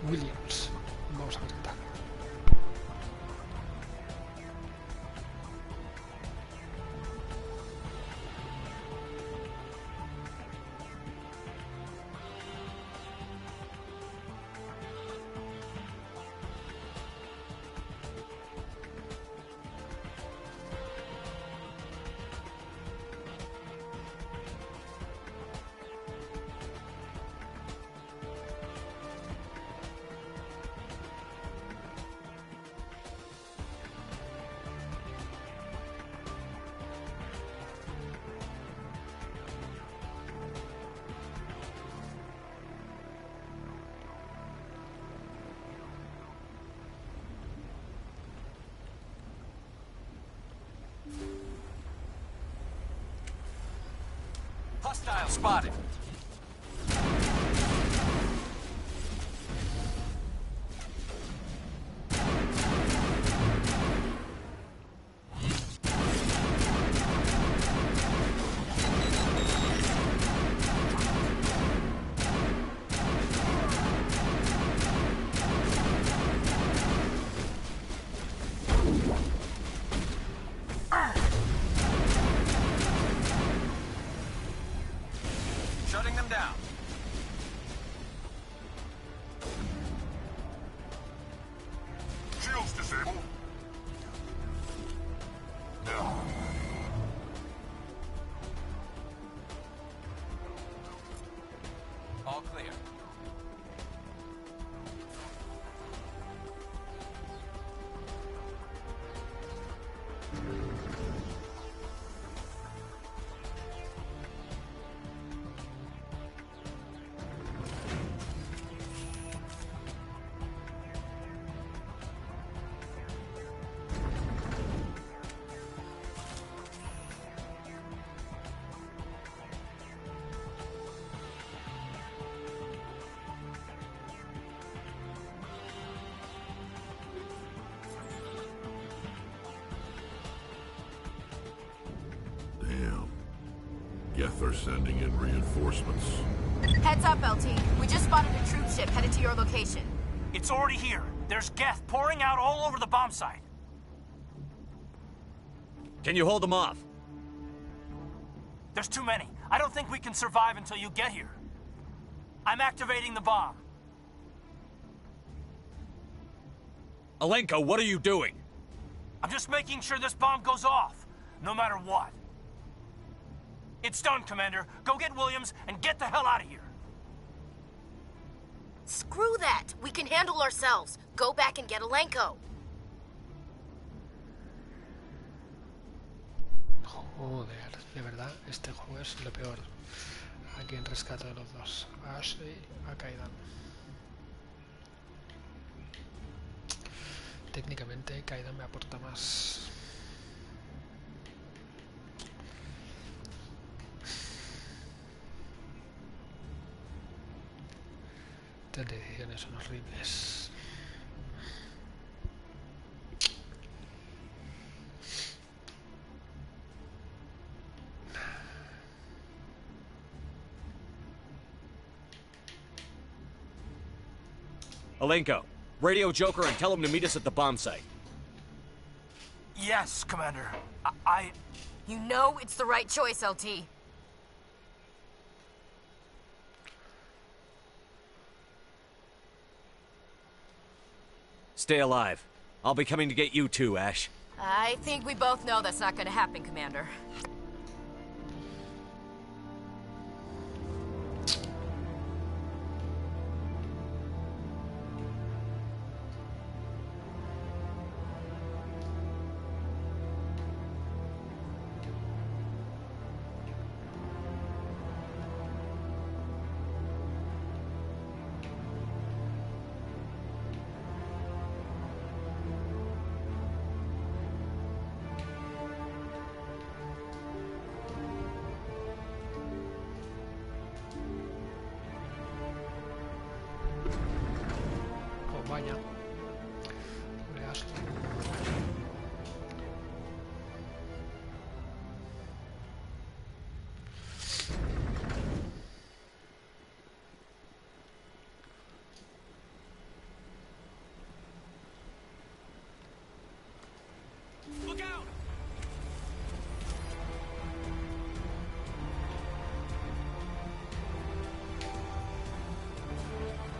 Williams. Vamos a ver qué tal. Hostile spotted. Shutting them down. Shields disabled. No. All clear. Damn. Geth are sending in reinforcements. Heads up, LT. We just spotted a troop ship headed to your location. It's already here. There's Geth pouring out all over the bomb site. Can you hold them off? There's too many. I don't think we can survive until you get here. I'm activating the bomb. Alenko, what are you doing? I'm just making sure this bomb goes off, no matter what. It's done, Commander. Go get Williams and get the hell out of here. Screw that! We can handle ourselves. Go back and get Alenko. Joder, de verdad, este juego es lo peor. ¿A quién rescata de los dos? ¿A Ashley? ¿A Kaidan? Técnicamente Kaidan me aporta más. Estas decisiones son horribles. Alenko, radio Joker and tell him to meet us at the bomb site. Yes, Commander. You know it's the right choice, LT. Stay alive. I'll be coming to get you too, Ash. I think we both know that's not gonna happen, Commander. Vaya. Pobre Ashley.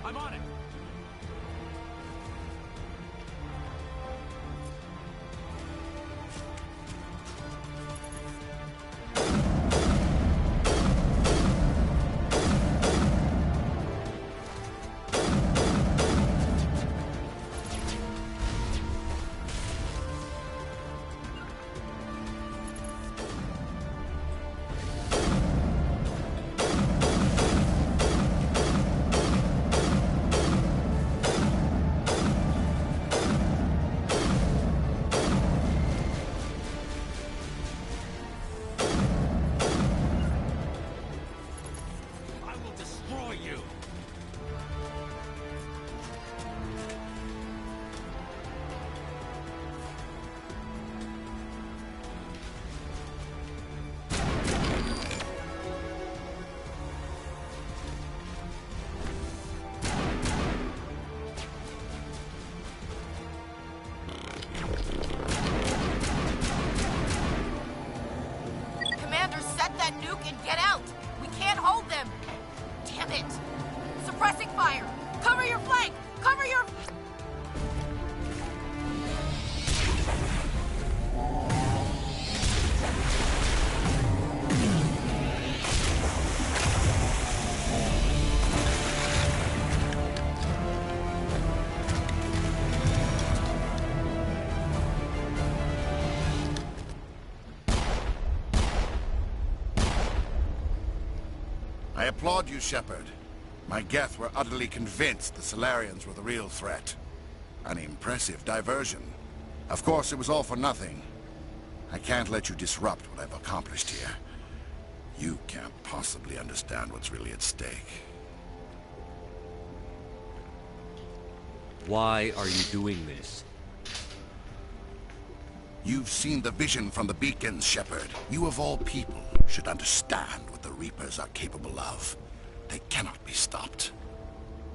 I'm on it. Commander, set that nuke and get out! We can't hold them! Damn it! Suppressing fire! Cover your flank! Cover your... I applaud you, Shepard. My Geth were utterly convinced the Solarians were the real threat. An impressive diversion. Of course, it was all for nothing. I can't let you disrupt what I've accomplished here. You can't possibly understand what's really at stake. Why are you doing this? You've seen the vision from the beacons, Shepard. You of all people should understand what the Reapers are capable of. They cannot be stopped.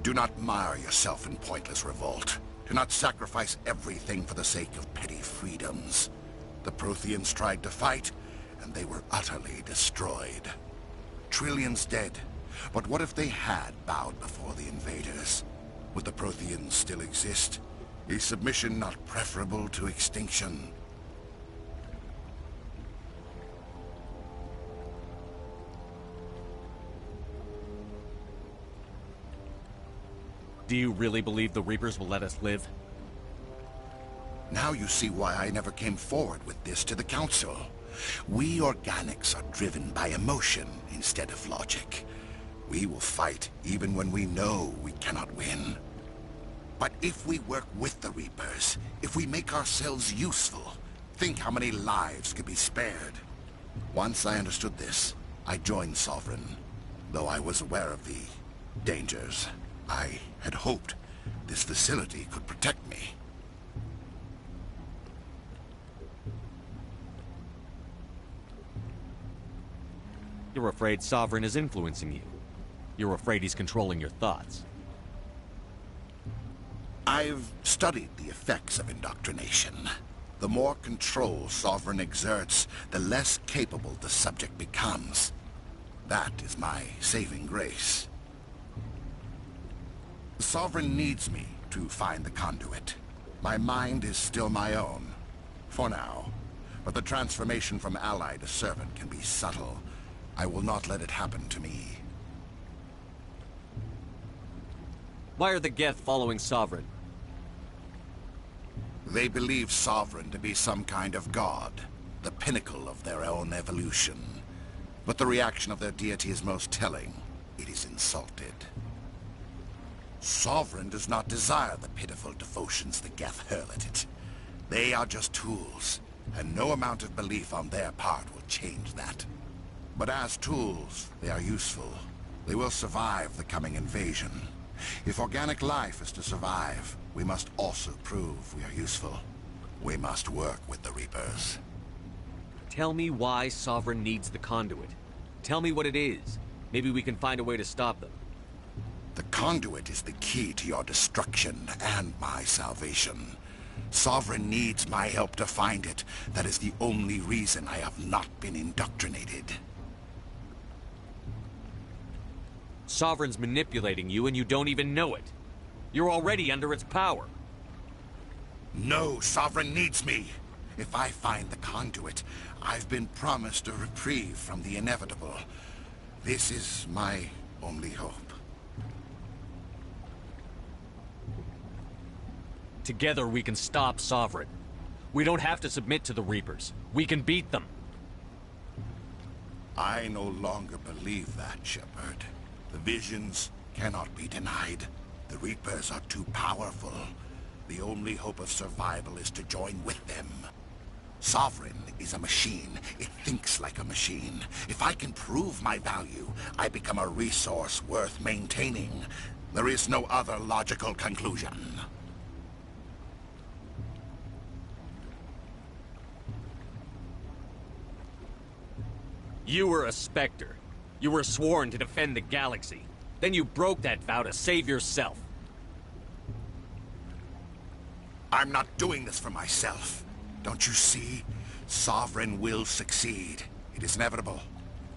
Do not mire yourself in pointless revolt. Do not sacrifice everything for the sake of petty freedoms. The Protheans tried to fight, and they were utterly destroyed. Trillions dead. But what if they had bowed before the invaders? Would the Protheans still exist? Is submission not preferable to extinction? Do you really believe the Reapers will let us live? Now you see why I never came forward with this to the Council. We organics are driven by emotion instead of logic. We will fight even when we know we cannot win. But if we work with the Reapers, if we make ourselves useful, think how many lives could be spared. Once I understood this, I joined Sovereign, though I was aware of the dangers. I had hoped this facility could protect me. You're afraid Sovereign is influencing you. You're afraid he's controlling your thoughts. I've studied the effects of indoctrination. The more control Sovereign exerts, the less capable the subject becomes. That is my saving grace. Sovereign needs me to find the conduit. My mind is still my own, for now. But the transformation from ally to servant can be subtle. I will not let it happen to me. Why are the Geth following Sovereign? They believe Sovereign to be some kind of god, the pinnacle of their own evolution. But the reaction of their deity is most telling. It is insulted. Sovereign does not desire the pitiful devotions the Geth hurl at it. They are just tools, and no amount of belief on their part will change that. But as tools, they are useful. They will survive the coming invasion. If organic life is to survive, we must also prove we are useful. We must work with the Reapers. Tell me why Sovereign needs the conduit. Tell me what it is. Maybe we can find a way to stop them. The conduit is the key to your destruction and my salvation. Sovereign needs my help to find it. That is the only reason I have not been indoctrinated. Sovereign's manipulating you and you don't even know it. You're already under its power. No, Sovereign needs me. If I find the conduit, I've been promised a reprieve from the inevitable. This is my only hope. Together we can stop Sovereign. We don't have to submit to the Reapers. We can beat them. I no longer believe that, Shepard. The visions cannot be denied. The Reapers are too powerful. The only hope of survival is to join with them. Sovereign is a machine. It thinks like a machine. If I can prove my value, I become a resource worth maintaining. There is no other logical conclusion. You were a Spectre. You were sworn to defend the galaxy. Then you broke that vow to save yourself. I'm not doing this for myself. Don't you see? Sovereign will succeed. It is inevitable.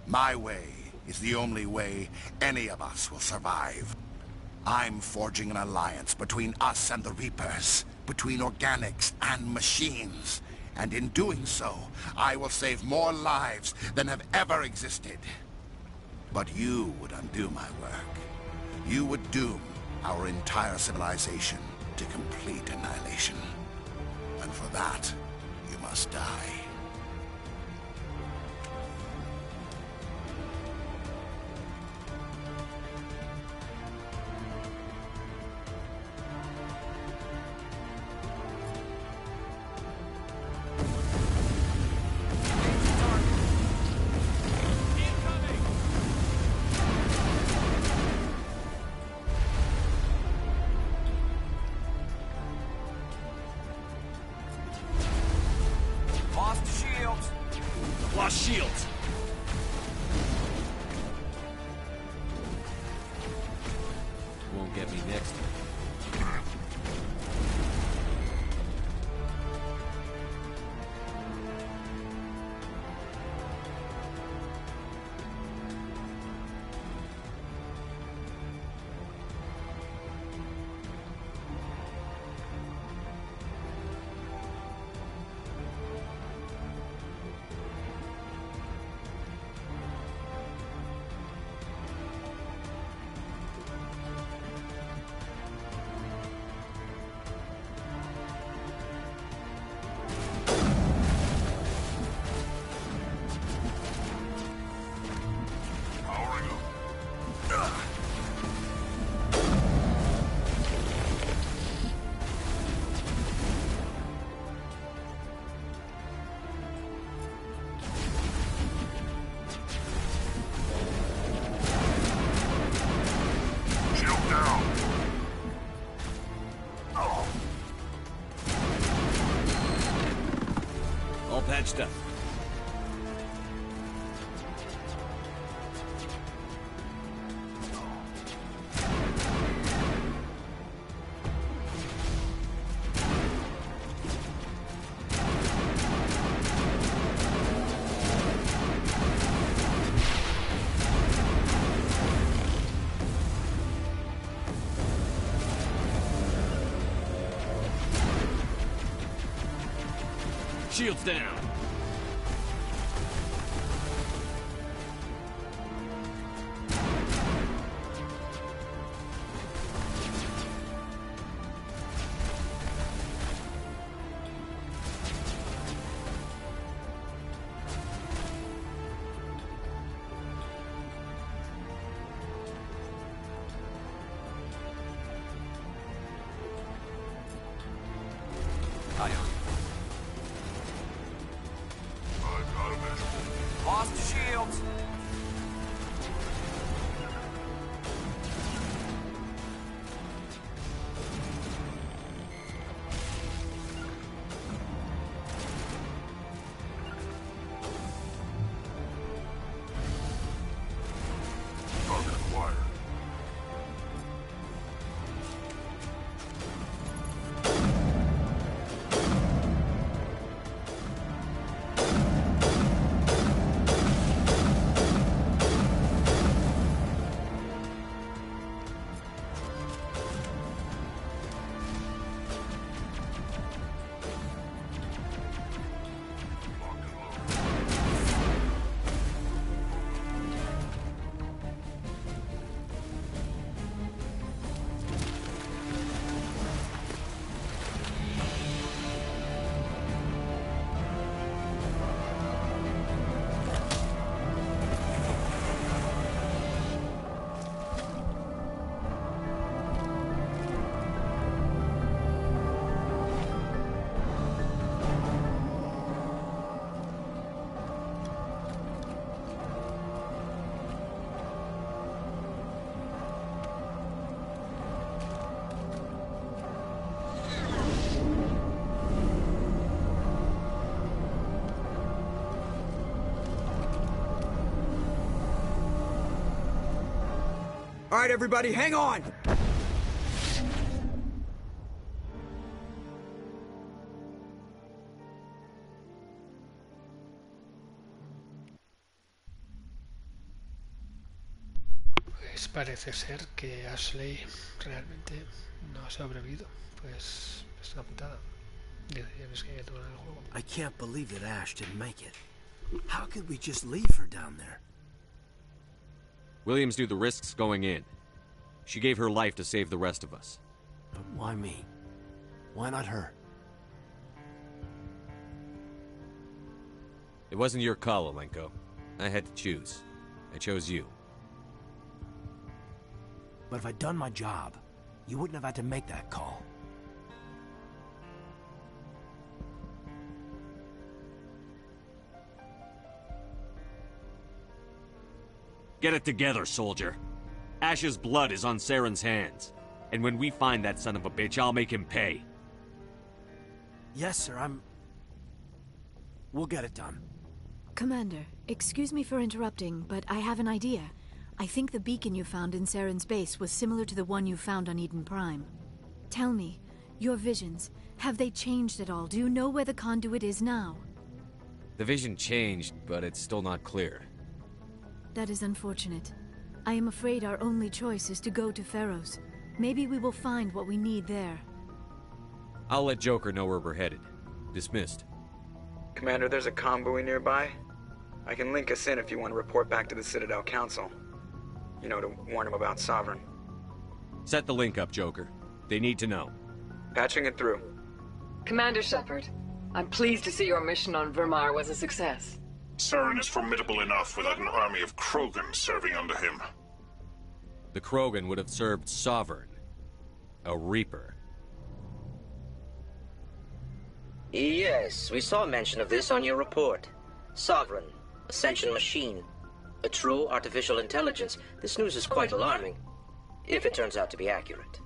My way is the only way any of us will survive. I'm forging an alliance between us and the Reapers, between organics and machines. And in doing so, I will save more lives than have ever existed. But you would undo my work. You would doom our entire civilization to complete annihilation. And for that, you must die. Lost shields. Lost shields. Won't get me next time. All patched up. Shields down. Eye on. right, everybody, hang on! Pues parece ser que Ashley realmente no ha sobrevivido. Pues es una putada. Decisiones que hay que tomar en el juego. I can't believe that Ash didn't make it. How could we just leave her down there? Williams knew the risks going in. She gave her life to save the rest of us. But why me? Why not her? It wasn't your call, Alenko. I had to choose. I chose you. But if I'd done my job, you wouldn't have had to make that call. Get it together, soldier. Ash's blood is on Saren's hands. And when we find that son of a bitch, I'll make him pay. Yes, sir, We'll get it done. Commander, excuse me for interrupting, but I have an idea. I think the beacon you found in Saren's base was similar to the one you found on Eden Prime. Tell me, your visions, have they changed at all? Do you know where the conduit is now? The vision changed, but it's still not clear. That is unfortunate. I am afraid our only choice is to go to Pharaoh's. Maybe we will find what we need there. I'll let Joker know where we're headed. Dismissed. Commander, there's a convoy nearby. I can link us in if you want to report back to the Citadel Council. You know, to warn them about Sovereign. Set the link up, Joker. They need to know. Patching it through. Commander Shepard, I'm pleased to see your mission on Vermar was a success. Saren is formidable enough without an army of Krogan serving under him. The Krogan would have served Sovereign. A Reaper. Yes, we saw mention of this on your report. Sovereign, Ascension machine, a true artificial intelligence. This news is quite alarming, if it turns out to be accurate.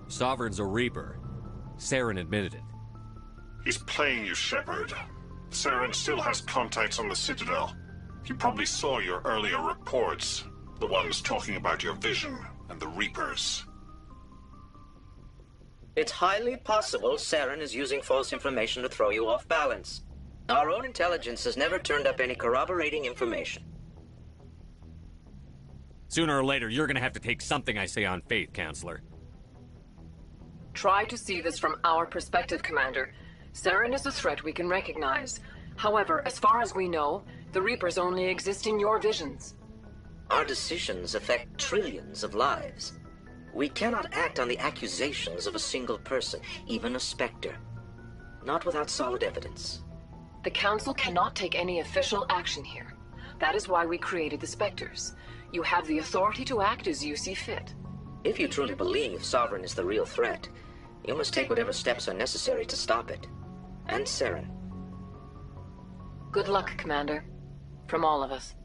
Sovereign's a Reaper. Saren admitted it. He's playing you, Shepard. Saren still has contacts on the Citadel. He probably saw your earlier reports. The ones talking about your vision and the Reapers. It's highly possible Saren is using false information to throw you off balance. Our own intelligence has never turned up any corroborating information. Sooner or later, you're gonna have to take something I say on faith, Counselor. Try to see this from our perspective, Commander. Saren is a threat we can recognize. However, as far as we know, the Reapers only exist in your visions. Our decisions affect trillions of lives. We cannot act on the accusations of a single person, even a Spectre. Not without solid evidence. The Council cannot take any official action here. That is why we created the Spectres. You have the authority to act as you see fit. If you truly believe Sovereign is the real threat, you must take whatever steps are necessary to stop it. And Saren. Good luck, Commander. From all of us.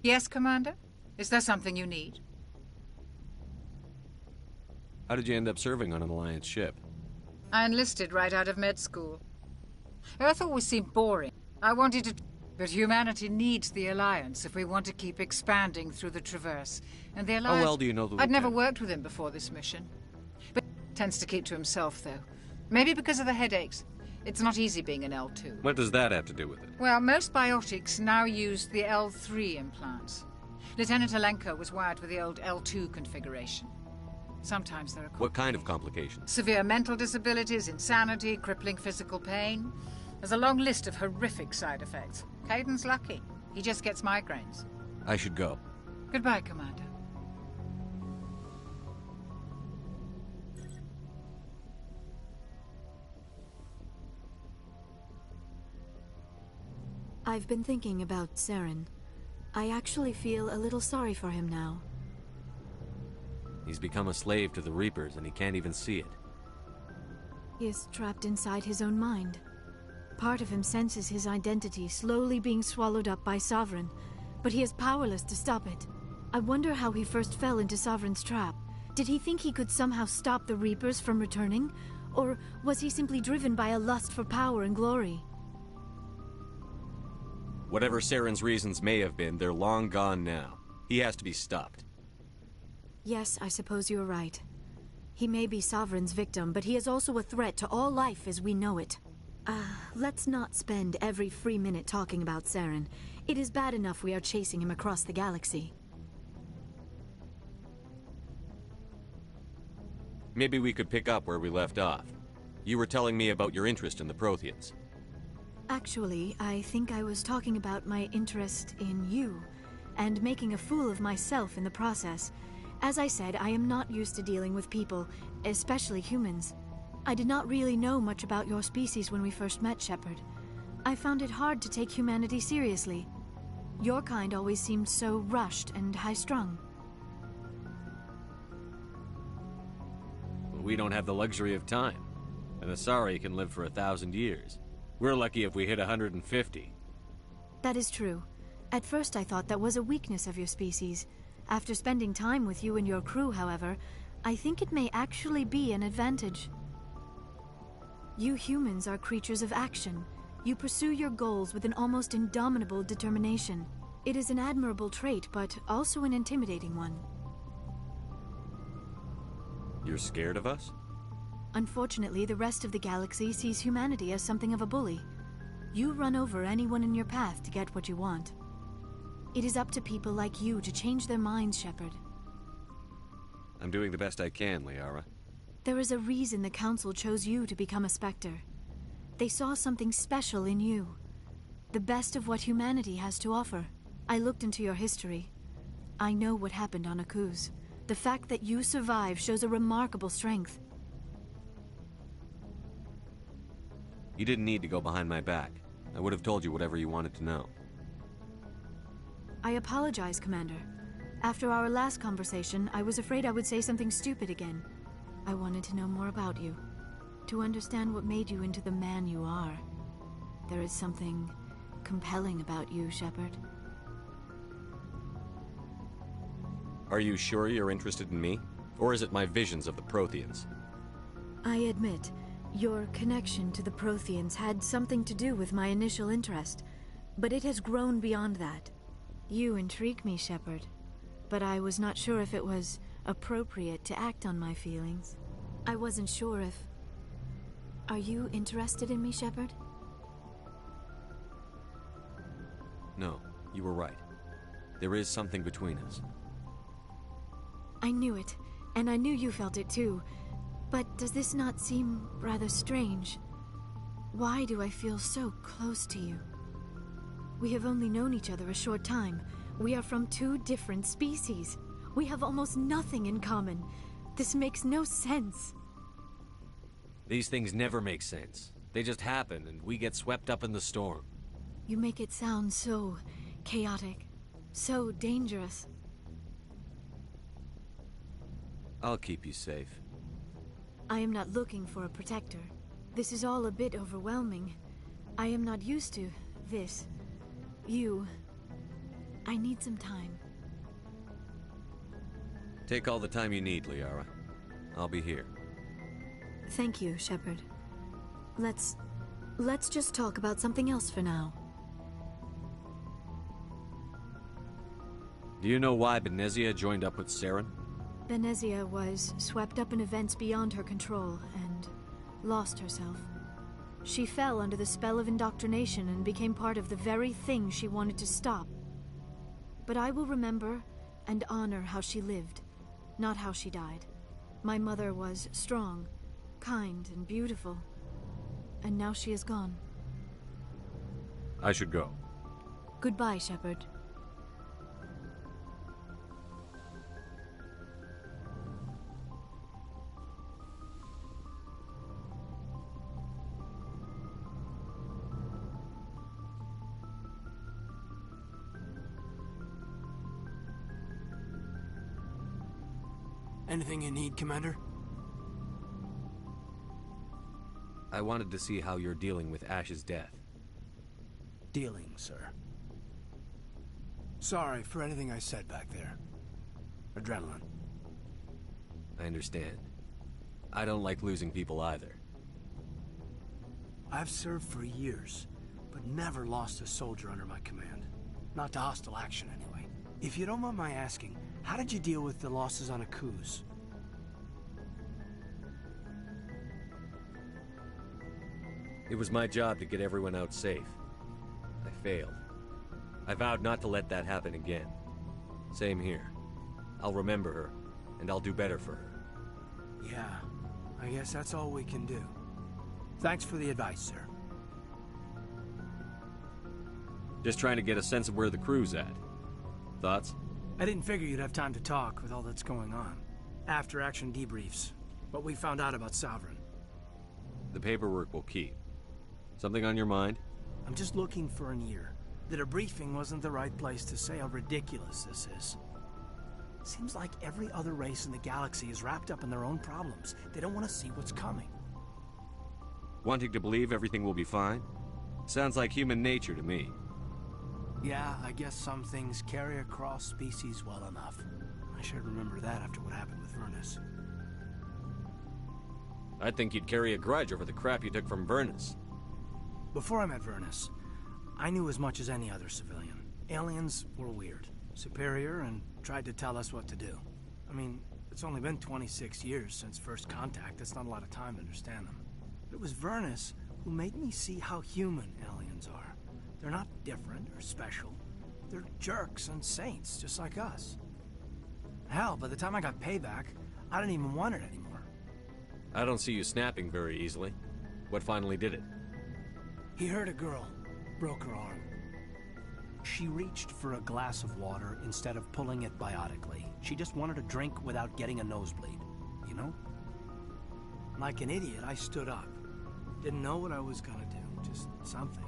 Yes, Commander? Is there something you need? How did you end up serving on an Alliance ship? I enlisted right out of med school. Earth always seemed boring. I wanted to... But humanity needs the Alliance if we want to keep expanding through the Traverse. And the Alliance... How well do you know the I'd never lieutenant? worked with him before this mission. But he tends to keep to himself, though. Maybe because of the headaches. It's not easy being an L2. What does that have to do with it? Well, most biotics now use the L3 implants. Lieutenant Alenko was wired with the old L2 configuration. Sometimes there are... What kind of complications? Severe mental disabilities, insanity, crippling physical pain. There's a long list of horrific side effects. Caden's lucky. He just gets migraines. I should go. Goodbye, Commander. I've been thinking about Saren. I actually feel a little sorry for him now. He's become a slave to the Reapers and he can't even see it. He is trapped inside his own mind. Part of him senses his identity slowly being swallowed up by Sovereign, but he is powerless to stop it. I wonder how he first fell into Sovereign's trap. Did he think he could somehow stop the Reapers from returning? Or was he simply driven by a lust for power and glory? Whatever Saren's reasons may have been, they're long gone now. He has to be stopped. Yes, I suppose you're right. He may be Sovereign's victim, but he is also a threat to all life as we know it. Let's not spend every free minute talking about Saren. It is bad enough we are chasing him across the galaxy. Maybe we could pick up where we left off. You were telling me about your interest in the Protheans. Actually, I think I was talking about my interest in you, and making a fool of myself in the process. As I said, I am not used to dealing with people, especially humans. I did not really know much about your species when we first met, Shepard. I found it hard to take humanity seriously. Your kind always seemed so rushed and high-strung. We don't have the luxury of time. An Asari can live for 1,000 years. We're lucky if we hit 150. That is true. At first I thought that was a weakness of your species. After spending time with you and your crew, however, I think it may actually be an advantage. You humans are creatures of action. You pursue your goals with an almost indomitable determination. It is an admirable trait, but also an intimidating one. You're scared of us? Unfortunately, the rest of the galaxy sees humanity as something of a bully. You run over anyone in your path to get what you want. It is up to people like you to change their minds, Shepard. I'm doing the best I can, Liara. There is a reason the Council chose you to become a Spectre. They saw something special in you. The best of what humanity has to offer. I looked into your history. I know what happened on Akuz. The fact that you survived shows a remarkable strength. You didn't need to go behind my back. I would have told you whatever you wanted to know. I apologize, Commander. After our last conversation, I was afraid I would say something stupid again. I wanted to know more about you. To understand what made you into the man you are. There is something compelling about you, Shepard. Are you sure you're interested in me? Or is it my visions of the Protheans? I admit, your connection to the Protheans had something to do with my initial interest, but it has grown beyond that. You intrigue me, Shepard, but I was not sure if it was appropriate to act on my feelings. I wasn't sure if... Are you interested in me, Shepard? No, you were right. There is something between us. I knew it, and I knew you felt it too. But does this not seem rather strange? Why do I feel so close to you? We have only known each other a short time. We are from two different species. We have almost nothing in common. This makes no sense. These things never make sense. They just happen, and we get swept up in the storm. You make it sound so chaotic, so dangerous. I'll keep you safe. I am not looking for a protector. This is all a bit overwhelming. I am not used to this. You... I need some time. Take all the time you need, Liara. I'll be here. Thank you, Shepard. Let's just talk about something else for now. Do you know why Benezia joined up with Saren? Benezia was swept up in events beyond her control and lost herself. She fell under the spell of indoctrination and became part of the very thing she wanted to stop. But I will remember and honor how she lived, not how she died. My mother was strong, kind, and beautiful. And now she is gone. I should go. Goodbye, Shepard. Anything you need, Commander? I wanted to see how you're dealing with Ash's death. Dealing, sir. Sorry for anything I said back there. Adrenaline. I understand. I don't like losing people either. I've served for years, but never lost a soldier under my command. Not to hostile action, anyway. If you don't mind my asking, how did you deal with the losses on Akuz? It was my job to get everyone out safe. I failed. I vowed not to let that happen again. Same here. I'll remember her, and I'll do better for her. Yeah, I guess that's all we can do. Thanks for the advice, sir. Just trying to get a sense of where the crew's at. Thoughts? I didn't figure you'd have time to talk with all that's going on. After-action debriefs. What we found out about Sovereign. The paperwork will keep. Something on your mind? I'm just looking for an ear. The debriefing wasn't the right place to say how ridiculous this is. Seems like every other race in the galaxy is wrapped up in their own problems. They don't want to see what's coming. Wanting to believe everything will be fine? Sounds like human nature to me. Yeah, I guess some things carry across species well enough. I should remember that after what happened with Vernus. I'd think you'd carry a grudge over the crap you took from Vernus. Before I met Vernus, I knew as much as any other civilian. Aliens were weird, superior, and tried to tell us what to do. I mean, it's only been 26 years since first contact. That's not a lot of time to understand them. But it was Vernus who made me see how human aliens are. They're not different or special. They're jerks and saints, just like us. Hell, by the time I got payback, I didn't even want it anymore. I don't see you snapping very easily. What finally did it? He hurt a girl, broke her arm. She reached for a glass of water instead of pulling it biotically. She just wanted a drink without getting a nosebleed, you know? Like an idiot, I stood up. Didn't know what I was gonna do, just something.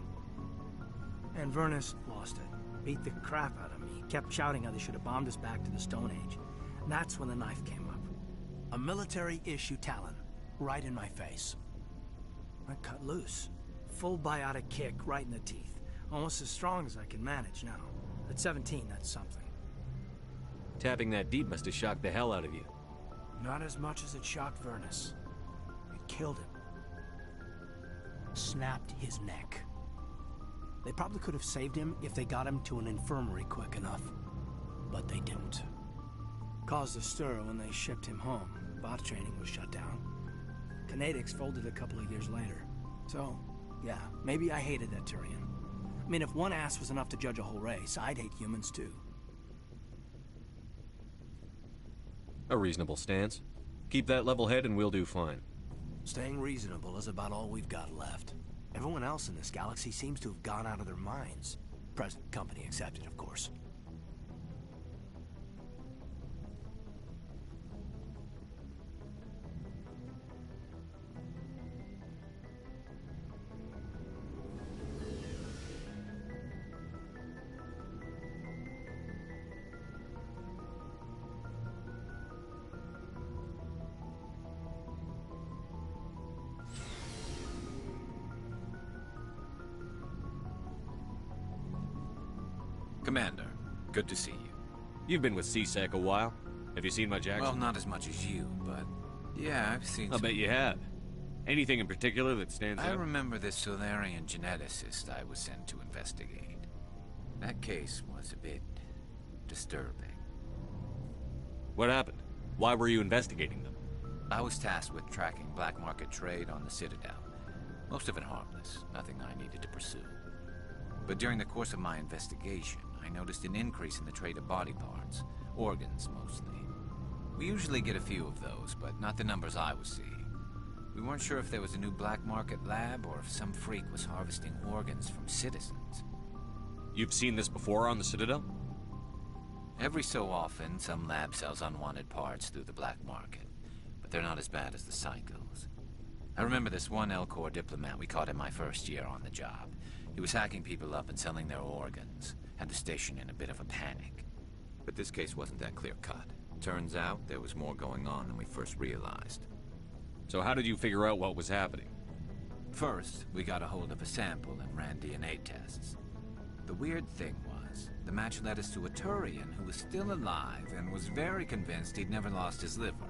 And Vernus lost it. Beat the crap out of me. Kept shouting how they should have bombed us back to the Stone Age. And that's when the knife came up. A military-issue talon, right in my face. I cut loose. Full biotic kick right in the teeth. Almost as strong as I can manage now. At 17, that's something. Tapping that deep must have shocked the hell out of you. Not as much as it shocked Vernus. It killed him. Snapped his neck. They probably could have saved him if they got him to an infirmary quick enough. But they didn't. Caused a stir when they shipped him home. Bot training was shut down. Kinetics folded a couple of years later. So, yeah, maybe I hated that Turian. I mean, if one ass was enough to judge a whole race, I'd hate humans too. A reasonable stance. Keep that level head and we'll do fine. Staying reasonable is about all we've got left. Everyone else in this galaxy seems to have gone out of their minds. Present company accepted, of course. Commander, good to see you. You've been with CSEC a while. Have you seen much action? Well, not as much as you, but yeah, I've seen I'll bet you have. Anything in particular that stands out? I remember this Solarian geneticist I was sent to investigate. That case was a bit disturbing. What happened? Why were you investigating them? I was tasked with tracking black market trade on the Citadel. Most of it harmless, nothing I needed to pursue. But during the course of my investigation, I noticed an increase in the trade of body parts, organs mostly. We usually get a few of those, but not the numbers I was seeing. We weren't sure if there was a new black market lab or if some freak was harvesting organs from citizens. You've seen this before on the Citadel? Every so often, some lab sells unwanted parts through the black market, but they're not as bad as the cycles. I remember this one Elcor diplomat we caught in my first year on the job. He was hacking people up and selling their organs. Had the station in a bit of a panic. But this case wasn't that clear-cut. Turns out there was more going on than we first realized. So how did you figure out what was happening? First, we got a hold of a sample and ran DNA tests. The weird thing was, the match led us to a Turian who was still alive and was very convinced he'd never lost his liver.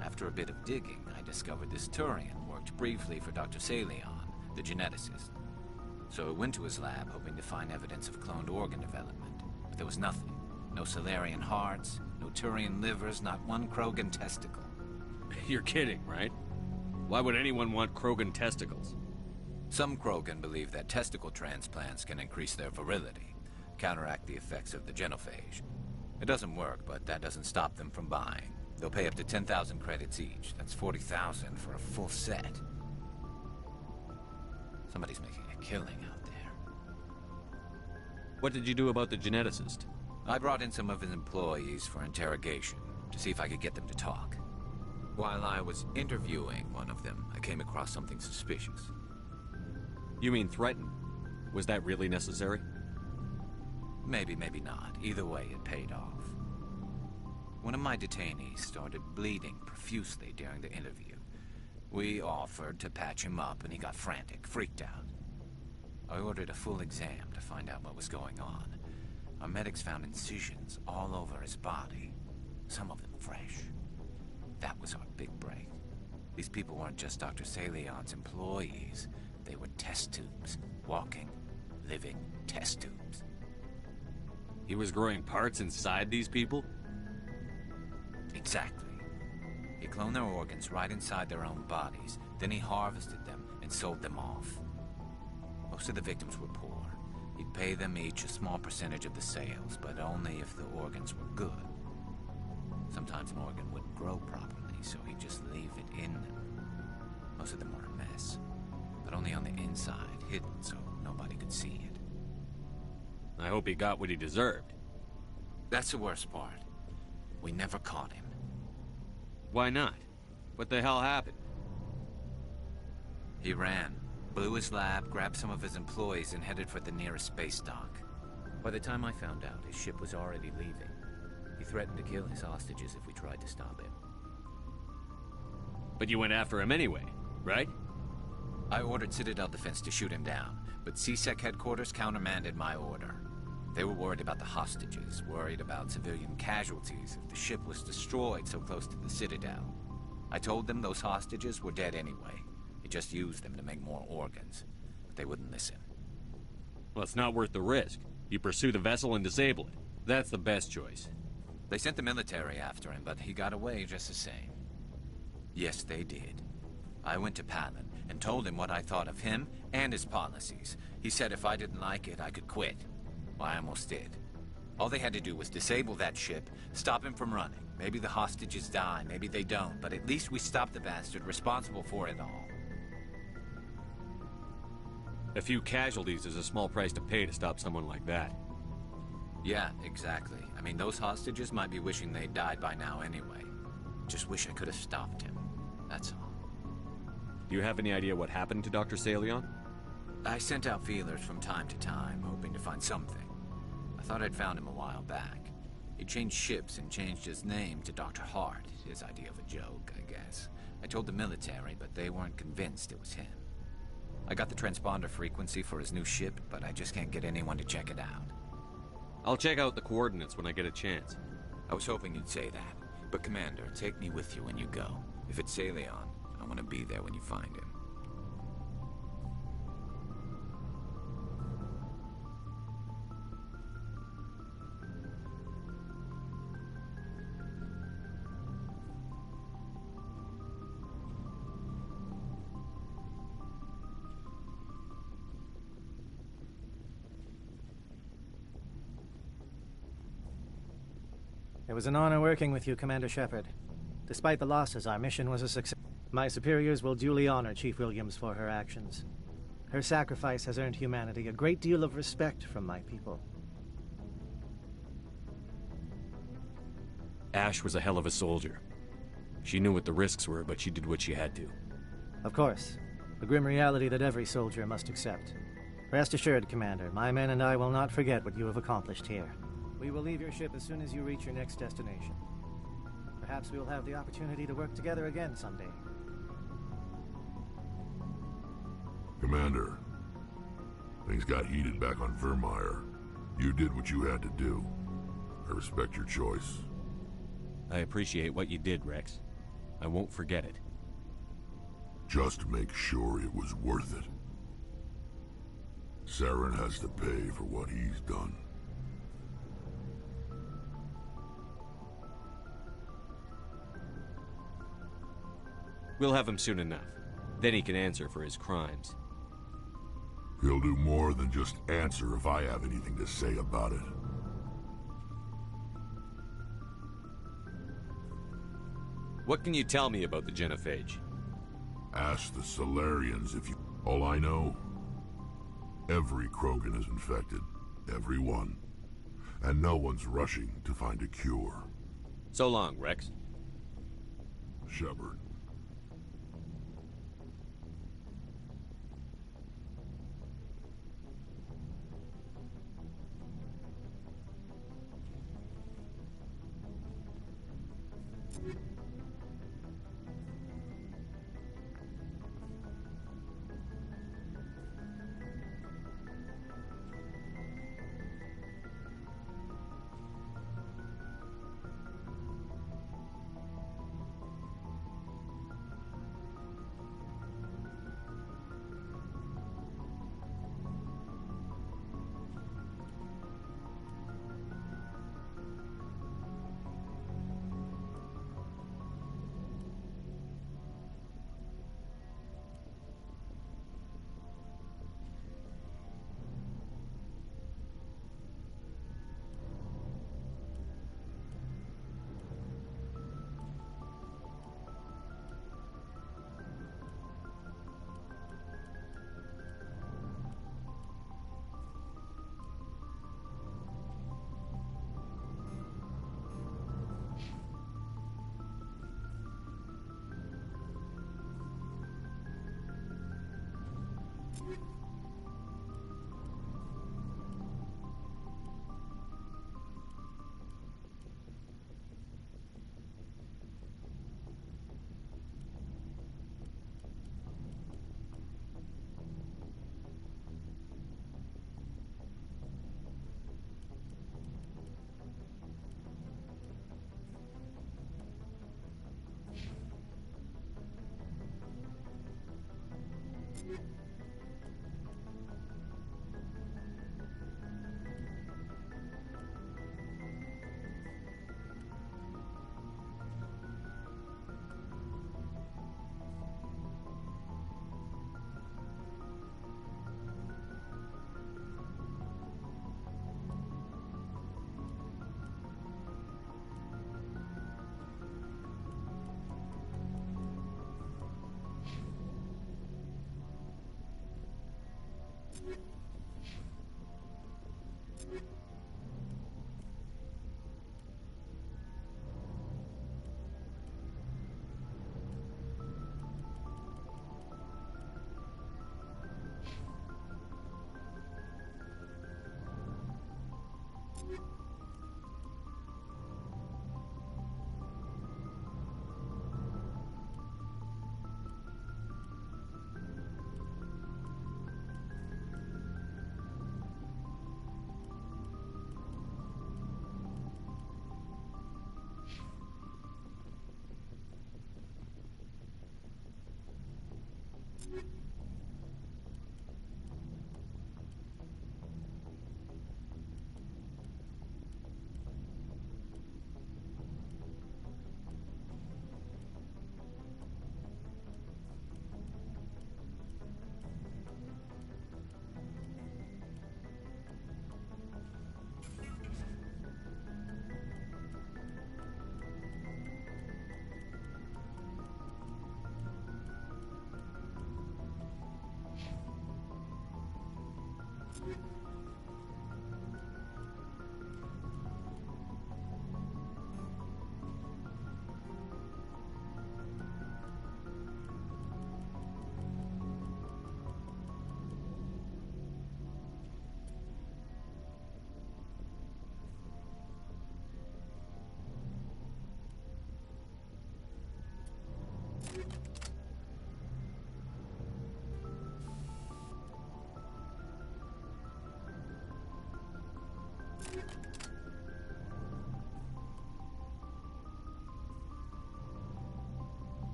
After a bit of digging, I discovered this Turian worked briefly for Dr. Salion, the geneticist. So I went to his lab hoping to find evidence of cloned organ development, but there was nothing. No Salarian hearts, no Turian livers, not one Krogan testicle. You're kidding, right? Why would anyone want Krogan testicles? Some Krogan believe that testicle transplants can increase their virility, counteract the effects of the genophage. It doesn't work, but that doesn't stop them from buying. They'll pay up to 10,000 credits each. That's 40,000 for a full set. Somebody's making a killing out there. What did you do about the geneticist? I brought in some of his employees for interrogation, to see if I could get them to talk. While I was interviewing one of them, I came across something suspicious. You mean threaten? Was that really necessary? Maybe, maybe not. Either way, it paid off. One of my detainees started bleeding profusely during the interview. We offered to patch him up, and he got frantic, freaked out. I ordered a full exam to find out what was going on. Our medics found incisions all over his body, some of them fresh. That was our big break. These people weren't just Dr. Salion's employees. They were test tubes. Walking, living test tubes. He was growing parts inside these people? Exactly. He cloned their organs right inside their own bodies. Then he harvested them and sold them off. Most of the victims were poor. He'd pay them each a small percentage of the sales, but only if the organs were good. Sometimes an organ wouldn't grow properly, so he'd just leave it in them. Most of them were a mess, but only on the inside, hidden so nobody could see it. I hope he got what he deserved. That's the worst part. We never caught him. Why not? What the hell happened? He ran, blew his lab, grabbed some of his employees, and headed for the nearest space dock. By the time I found out, his ship was already leaving. He threatened to kill his hostages if we tried to stop him. But you went after him anyway, right? I ordered Citadel Defense to shoot him down, but CSEC headquarters countermanded my order. They were worried about the hostages, worried about civilian casualties if the ship was destroyed so close to the Citadel. I told them those hostages were dead anyway. He just used them to make more organs. But they wouldn't listen. Well, it's not worth the risk. You pursue the vessel and disable it. That's the best choice. They sent the military after him, but he got away just the same. Yes, they did. I went to Palin and told him what I thought of him and his policies. He said if I didn't like it, I could quit. Well, I almost did. All they had to do was disable that ship, stop him from running. Maybe the hostages die, maybe they don't, but at least we stopped the bastard responsible for it all. A few casualties is a small price to pay to stop someone like that. Yeah, exactly. I mean, those hostages might be wishing they'd died by now anyway. Just wish I could have stopped him. That's all. Do you have any idea what happened to Dr. Salion? I sent out feelers from time to time, hoping to find something. I thought I'd found him a while back. He changed ships and changed his name to Dr. Hart, his idea of a joke, I guess. I told the military, but they weren't convinced it was him. I got the transponder frequency for his new ship, but I just can't get anyone to check it out. I'll check out the coordinates when I get a chance. I was hoping you'd say that. But Commander, take me with you when you go. If it's Salion, I want to be there when you find him. It was an honor working with you, Commander Shepard. Despite the losses, our mission was a success. My superiors will duly honor Chief Williams for her actions. Her sacrifice has earned humanity a great deal of respect from my people. Ash was a hell of a soldier. She knew what the risks were, but she did what she had to. Of course. A grim reality that every soldier must accept. Rest assured, Commander, my men and I will not forget what you have accomplished here. We will leave your ship as soon as you reach your next destination. Perhaps we will have the opportunity to work together again someday. Commander, things got heated back on Vermeer. You did what you had to do. I respect your choice. I appreciate what you did, Rex. I won't forget it. Just make sure it was worth it. Saren has to pay for what he's done. We'll have him soon enough. Then he can answer for his crimes. He'll do more than just answer if I have anything to say about it. What can you tell me about the genophage? Ask the Solarians if you... All I know, every Krogan is infected. Every one. And no one's rushing to find a cure. So long, Rex. Shepard.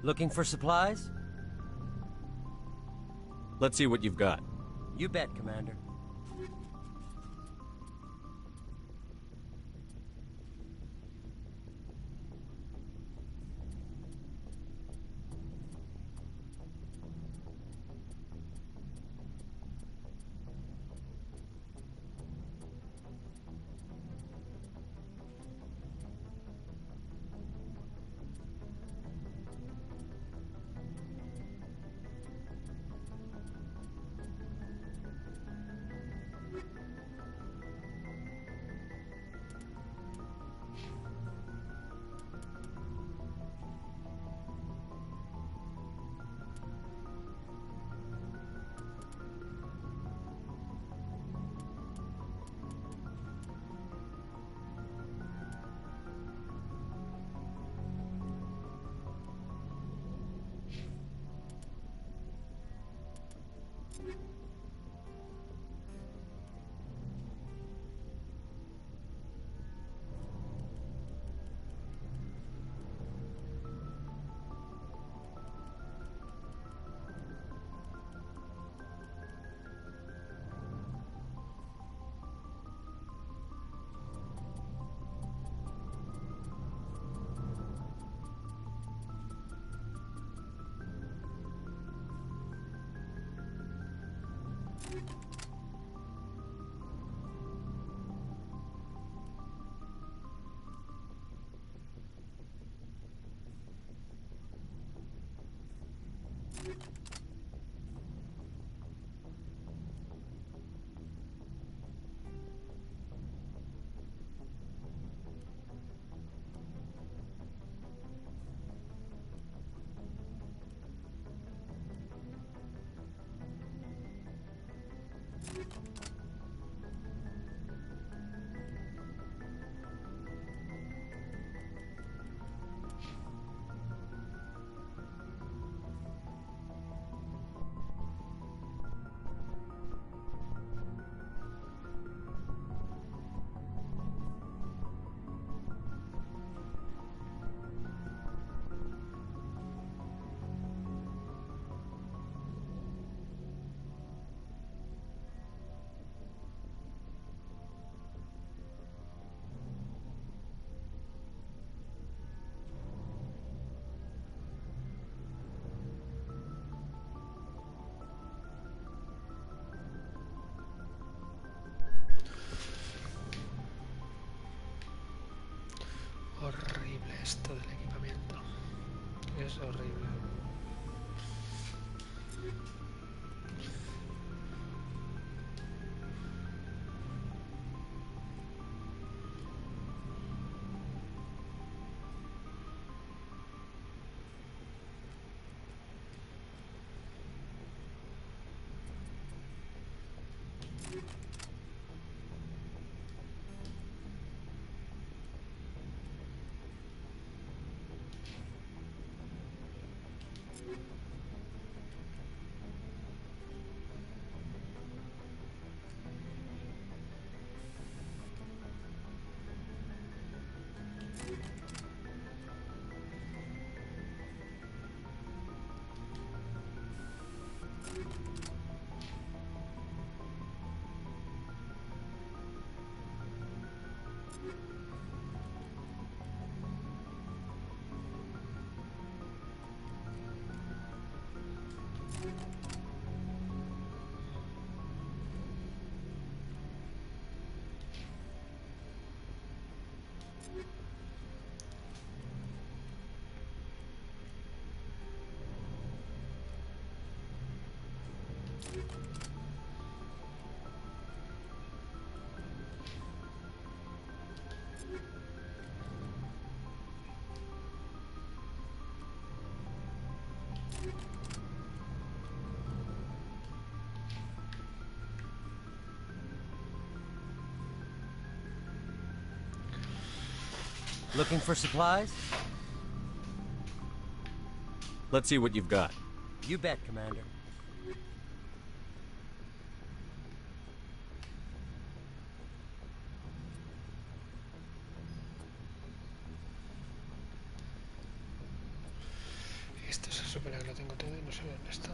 Looking for supplies? Let's see what you've got. You bet, Commander. Horrible esto del equipamiento. Es horrible. Looking for supplies? Let's see what you've got. You bet, Commander. Esto se supone que lo tengo todo y no sé dónde está.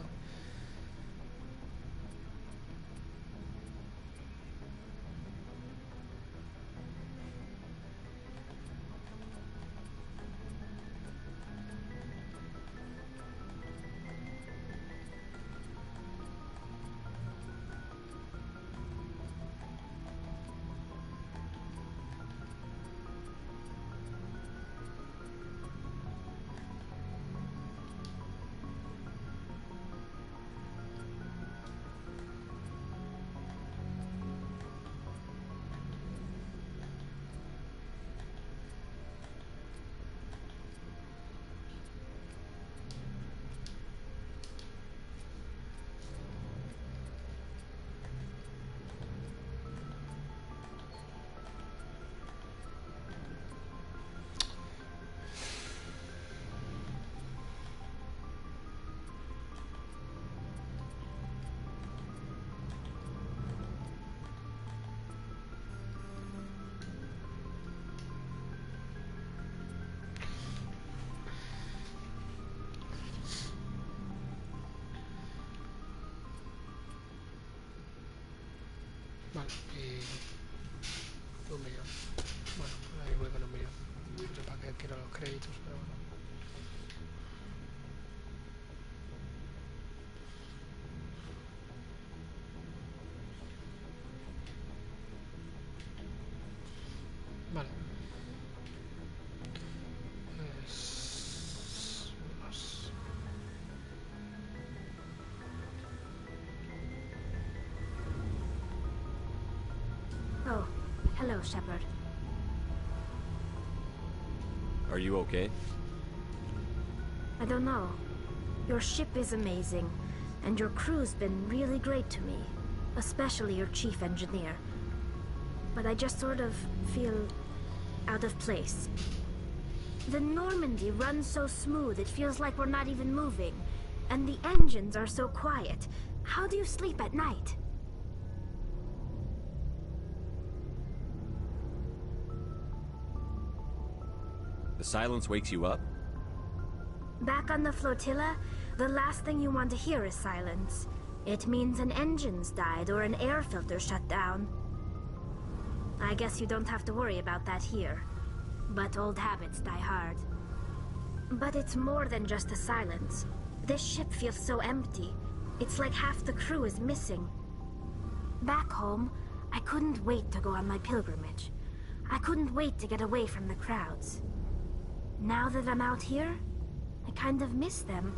Vale, y un millón. Bueno, ahí voy con un millón. No sé para qué quiero los créditos, pero bueno. feel, Shepard? Are you okay? I don't know. Your ship is amazing, and your crew's been really great to me. Especially your chief engineer. But I just sort of feel out of place. The Normandy runs so smooth it feels like we're not even moving. And the engines are so quiet. How do you sleep at night? The silence wakes you up? Back on the flotilla, the last thing you want to hear is silence. It means an engine's died or an air filter shut down. I guess you don't have to worry about that here. But old habits die hard. But it's more than just the silence. This ship feels so empty. It's like half the crew is missing. Back home, I couldn't wait to go on my pilgrimage. I couldn't wait to get away from the crowds. Now that I'm out here, I kind of miss them.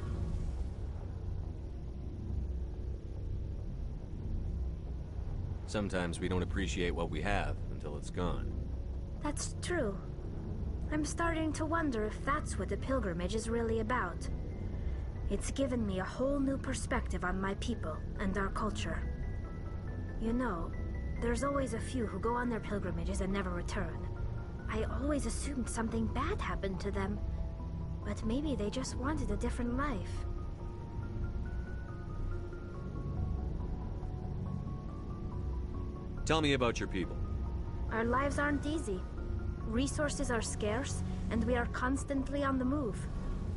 Sometimes we don't appreciate what we have until it's gone. That's true. I'm starting to wonder if that's what the pilgrimage is really about. It's given me a whole new perspective on my people and our culture. You know, there's always a few who go on their pilgrimages and never return. I always assumed something bad happened to them, but maybe they just wanted a different life. Tell me about your people. Our lives aren't easy. Resources are scarce, and we are constantly on the move.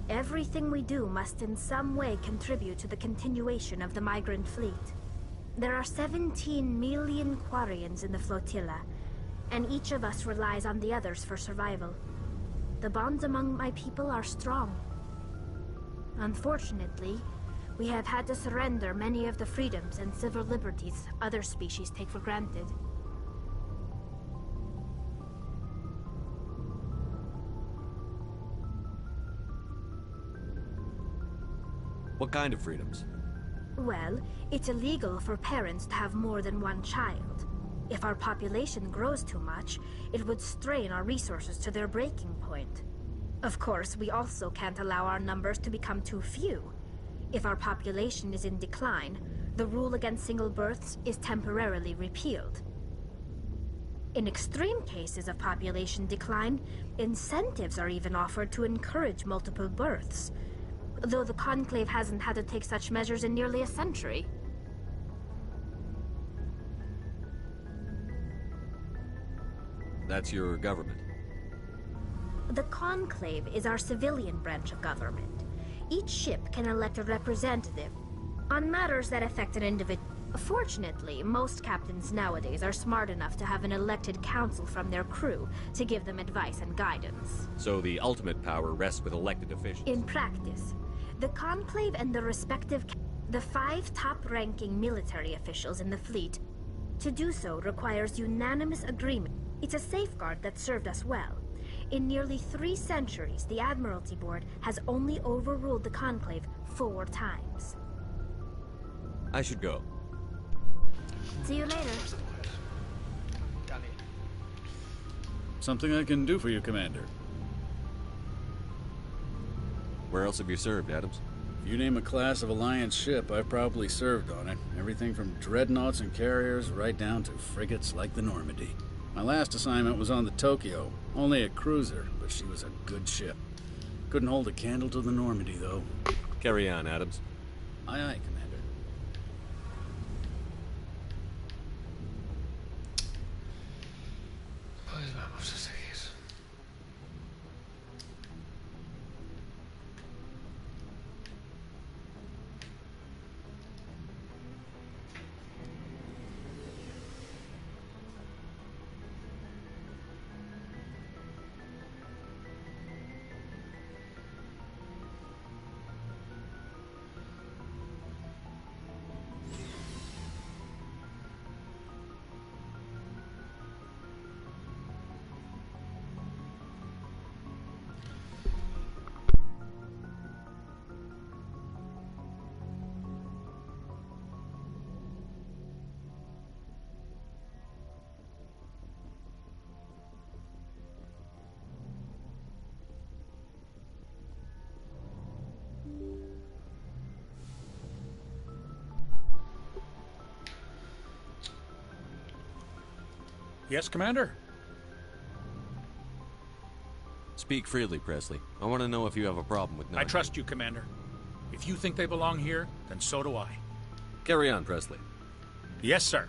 Everything we do must in some way contribute to the continuation of the migrant fleet. There are 17 million Quarians in the flotilla, and each of us relies on the others for survival. The bonds among my people are strong. Unfortunately, we have had to surrender many of the freedoms and civil liberties other species take for granted. What kind of freedoms? Well, it's illegal for parents to have more than one child. If our population grows too much, it would strain our resources to their breaking point. Of course, we also can't allow our numbers to become too few. If our population is in decline, the rule against single births is temporarily repealed. In extreme cases of population decline, incentives are even offered to encourage multiple births, though the Conclave hasn't had to take such measures in nearly a century. That's your government. The Conclave is our civilian branch of government. Each ship can elect a representative on matters that affect an individual. Fortunately, most captains nowadays are smart enough to have an elected council from their crew to give them advice and guidance. So the ultimate power rests with elected officials. In practice, the Conclave and the respective the 5 top-ranking military officials in the fleet. To do so requires unanimous agreement. It's a safeguard that served us well. In nearly 3 centuries, the Admiralty Board has only overruled the Conclave 4 times. I should go. See you later. Something I can do for you, Commander. Where else have you served, Adams? If you name a class of Alliance ship, I've probably served on it. Everything from dreadnoughts and carriers right down to frigates like the Normandy. My last assignment was on the Tokyo. Only a cruiser, but she was a good ship. Couldn't hold a candle to the Normandy, though. Carry on, Adams. Aye, aye, Commander. Pues vamos a seguir. Yes, Commander? Speak freely, Presley. I want to know if you have a problem with I trust you, Commander. If you think they belong here, then so do I. Carry on, Presley. Yes, sir.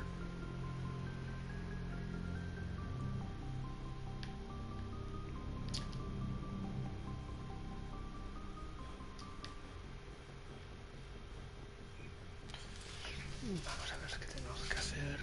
Vamos a ver qué tenemos que hacer.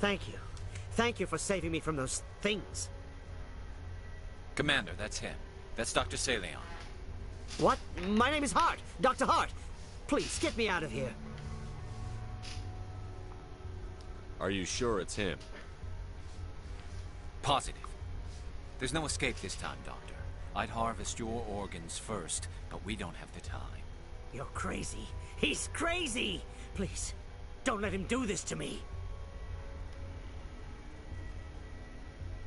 Thank you. Thank you for saving me from those things. Commander, that's him. That's Dr. Saleon. What? My name is Hart. Dr. Hart. Please, get me out of here. Are you sure it's him? Positive. There's no escape this time, Doctor. I'd harvest your organs first, but we don't have the time. You're crazy. He's crazy! Please, don't let him do this to me.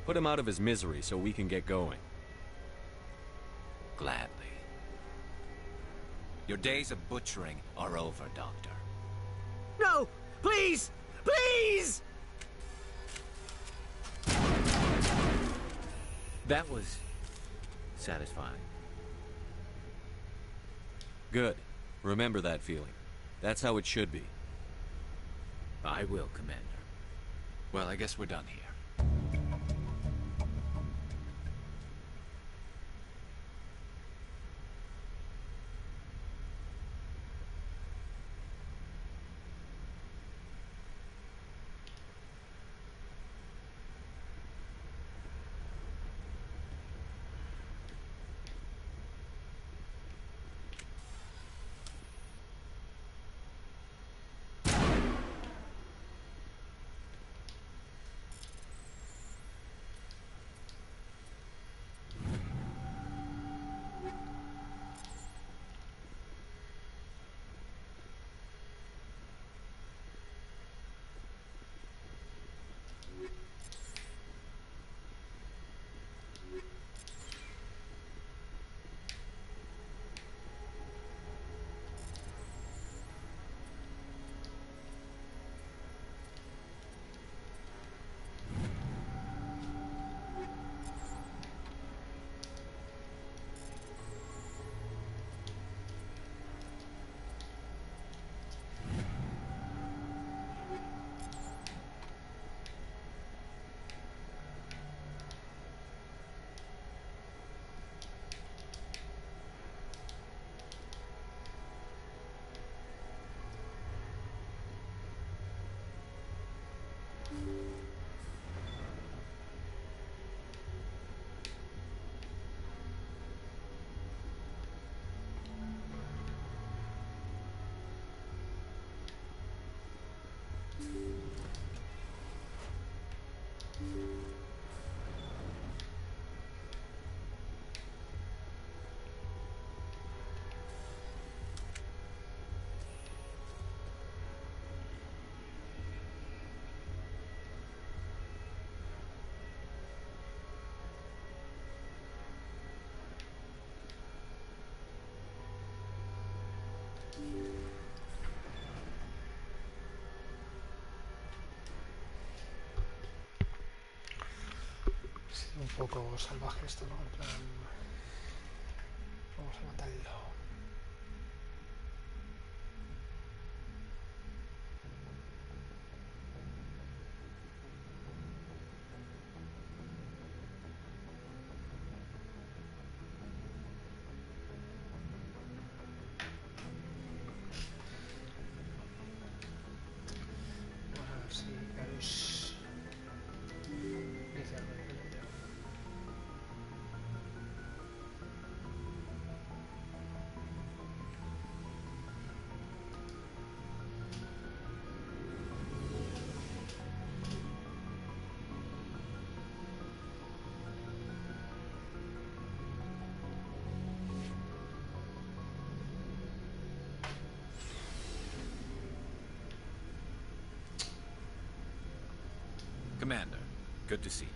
Put him out of his misery so we can get going. Gladly. Your days of butchering are over, Doctor. No! Please! Please! That was satisfying. Good. Remember that feeling. That's how it should be. I will, Commander. Well, I guess we're done here. Un poco salvaje esto, ¿no? En plan, vamos a matarlo. Vamos a ver si Garus dice algo diferente. Commander, good to see you.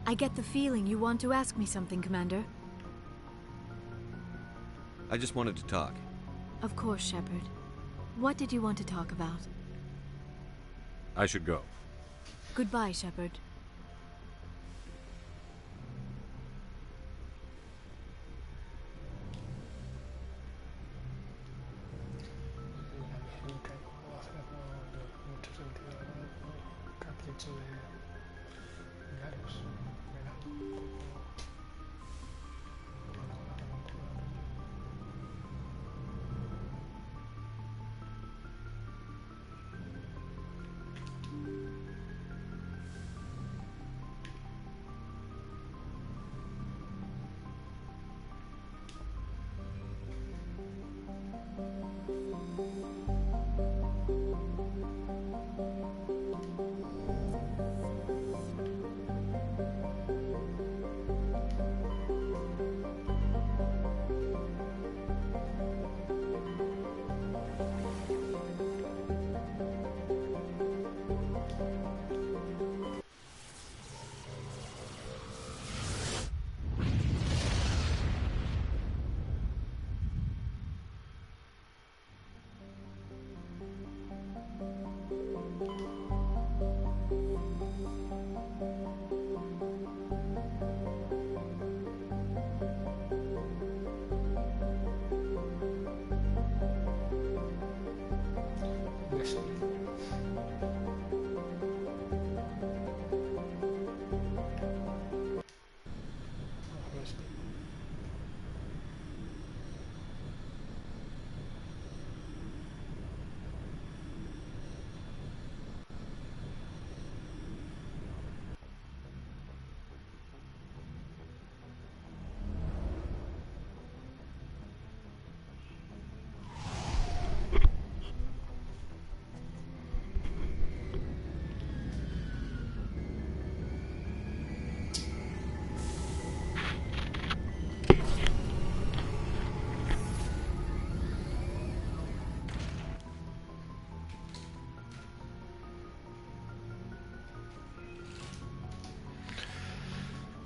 I get the feeling you want to ask me something, Commander. I just wanted to talk. Of course, Shepard. What did you want to talk about? I should go. Goodbye, Shepard.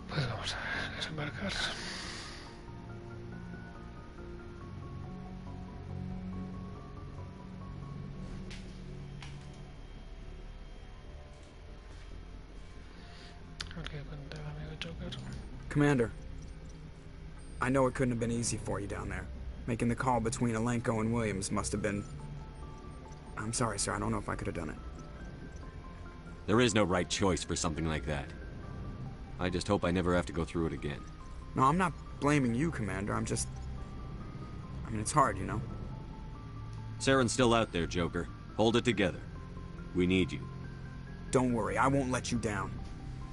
Pues vamos a desembarcar. Commander, I know it couldn't have been easy for you down there. Making the call between Alenko and Williams must have been... I'm sorry, sir. I don't know if I could have done it. There is no right choice for something like that. I just hope I never have to go through it again. No, I'm not blaming you, Commander. I'm just... I mean, it's hard, you know? Saren's still out there, Joker. Hold it together. We need you. Don't worry, I won't let you down.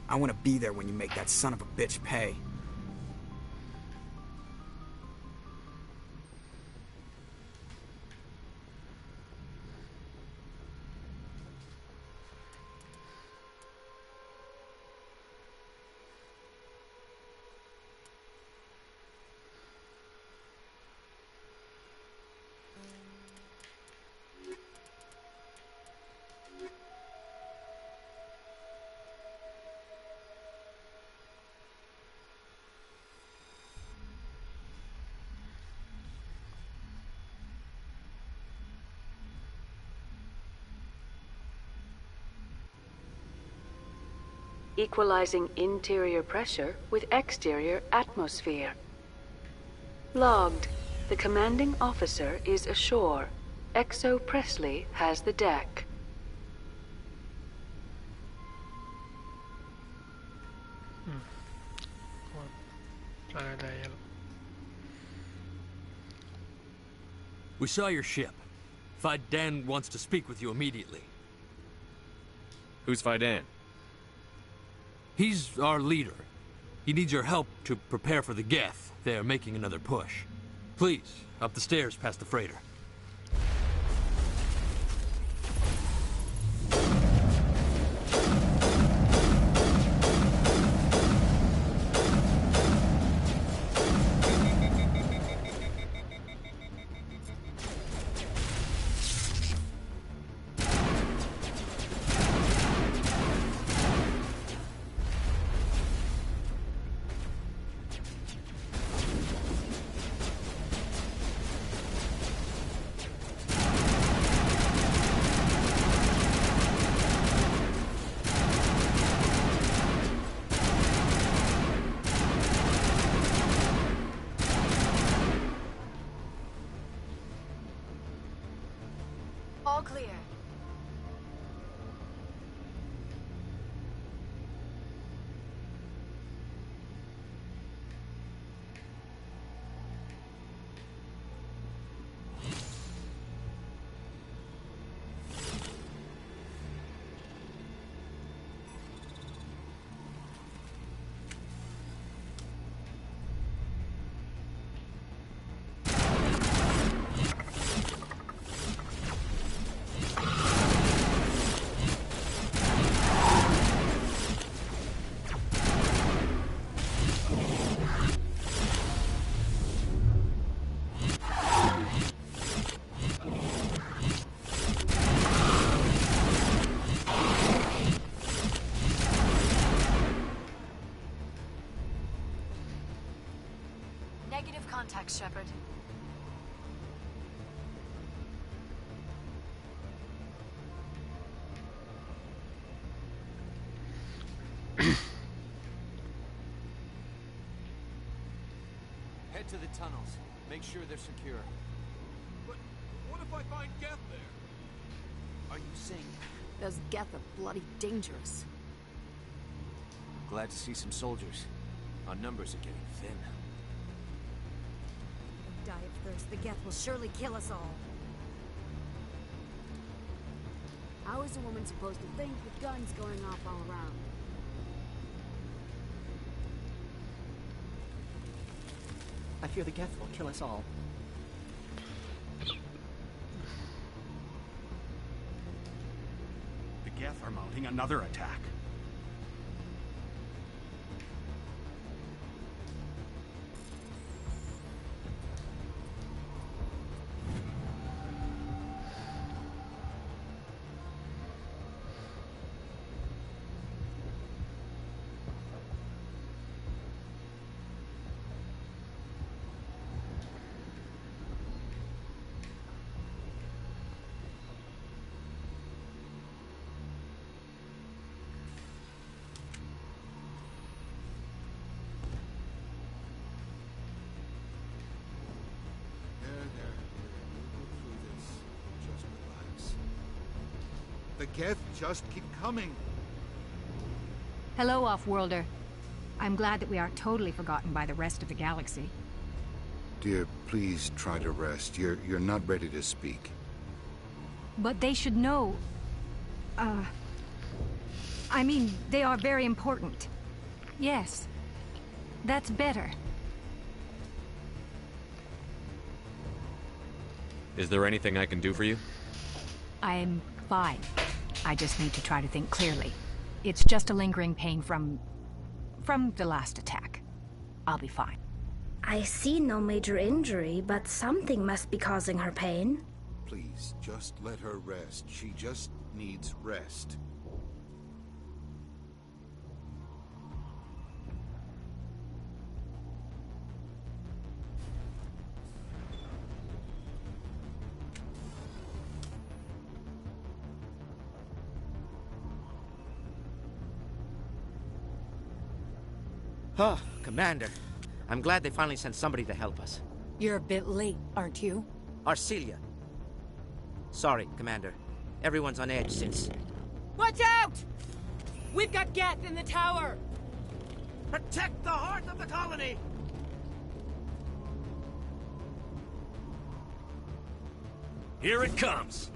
I want to be there when you make that son of a bitch pay. Equalizing interior pressure with exterior atmosphere. Logged. The commanding officer is ashore. Exo Presley has the deck. We saw your ship. Fidan wants to speak with you immediately. Who's Fidan? He's our leader. He needs your help to prepare for the Geth. They're making another push. Please, up the stairs past the freighter. All clear. Negative contact, Shepard. Head to the tunnels. Make sure they're secure. But what if I find Geth there? Are you saying? Those Geth are bloody dangerous. Glad to see some soldiers. Our numbers are getting thin. Die of thirst. The Geth will surely kill us all. How is a woman supposed to think with guns going off all around? I fear the Geth will kill us all. The Geth are mounting another attack. The Geth just keep coming. Hello, Off-Worlder. I'm glad that we aren't totally forgotten by the rest of the galaxy. Dear, please try to rest. You're not ready to speak. But they should know... I mean, they are very important. Yes. That's better. Is there anything I can do for you? I'm fine. I just need to try to think clearly. It's just a lingering pain from the last attack. I'll be fine. I see no major injury, but something must be causing her pain. Please, just let her rest. She just needs rest. Oh, Commander. I'm glad they finally sent somebody to help us. You're a bit late, aren't you? Arcelia. Sorry, Commander. Everyone's on edge since... Watch out! We've got Geth in the tower! Protect the heart of the colony! Here it comes!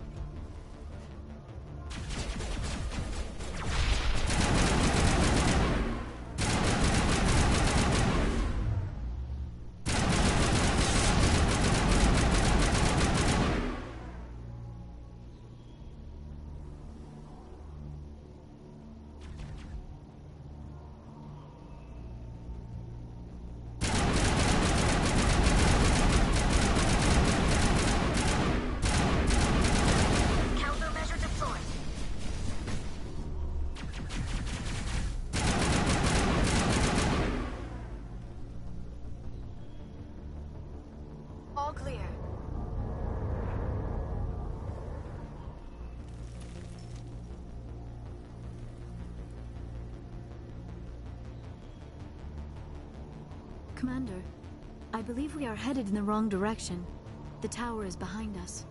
All clear. Commander, I believe we are headed in the wrong direction. The tower is behind us.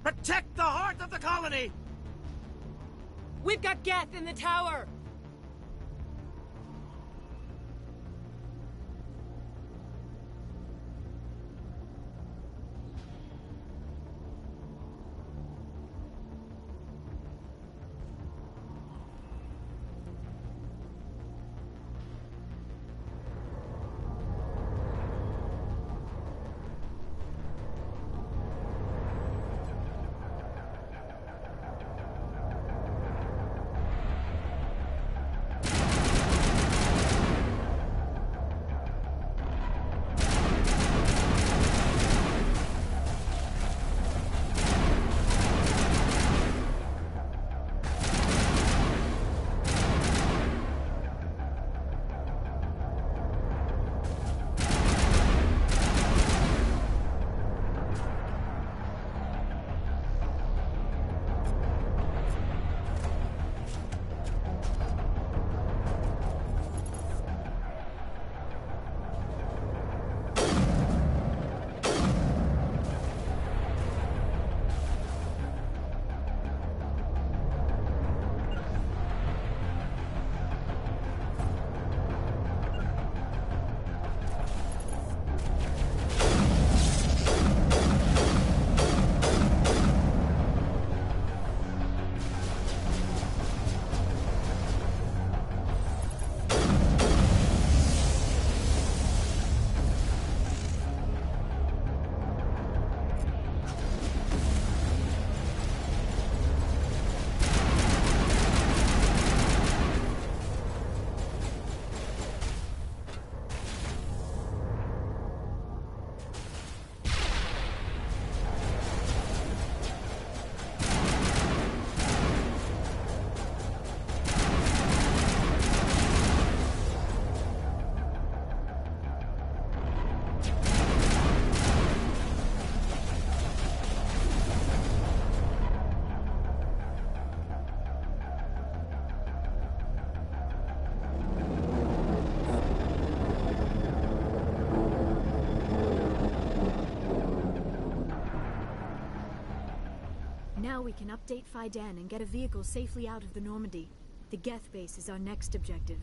Protect the heart of the colony! We've got Geth in the tower! now we can update Faidan and get a vehicle safely out of the Normandy. The Geth base is our next objective.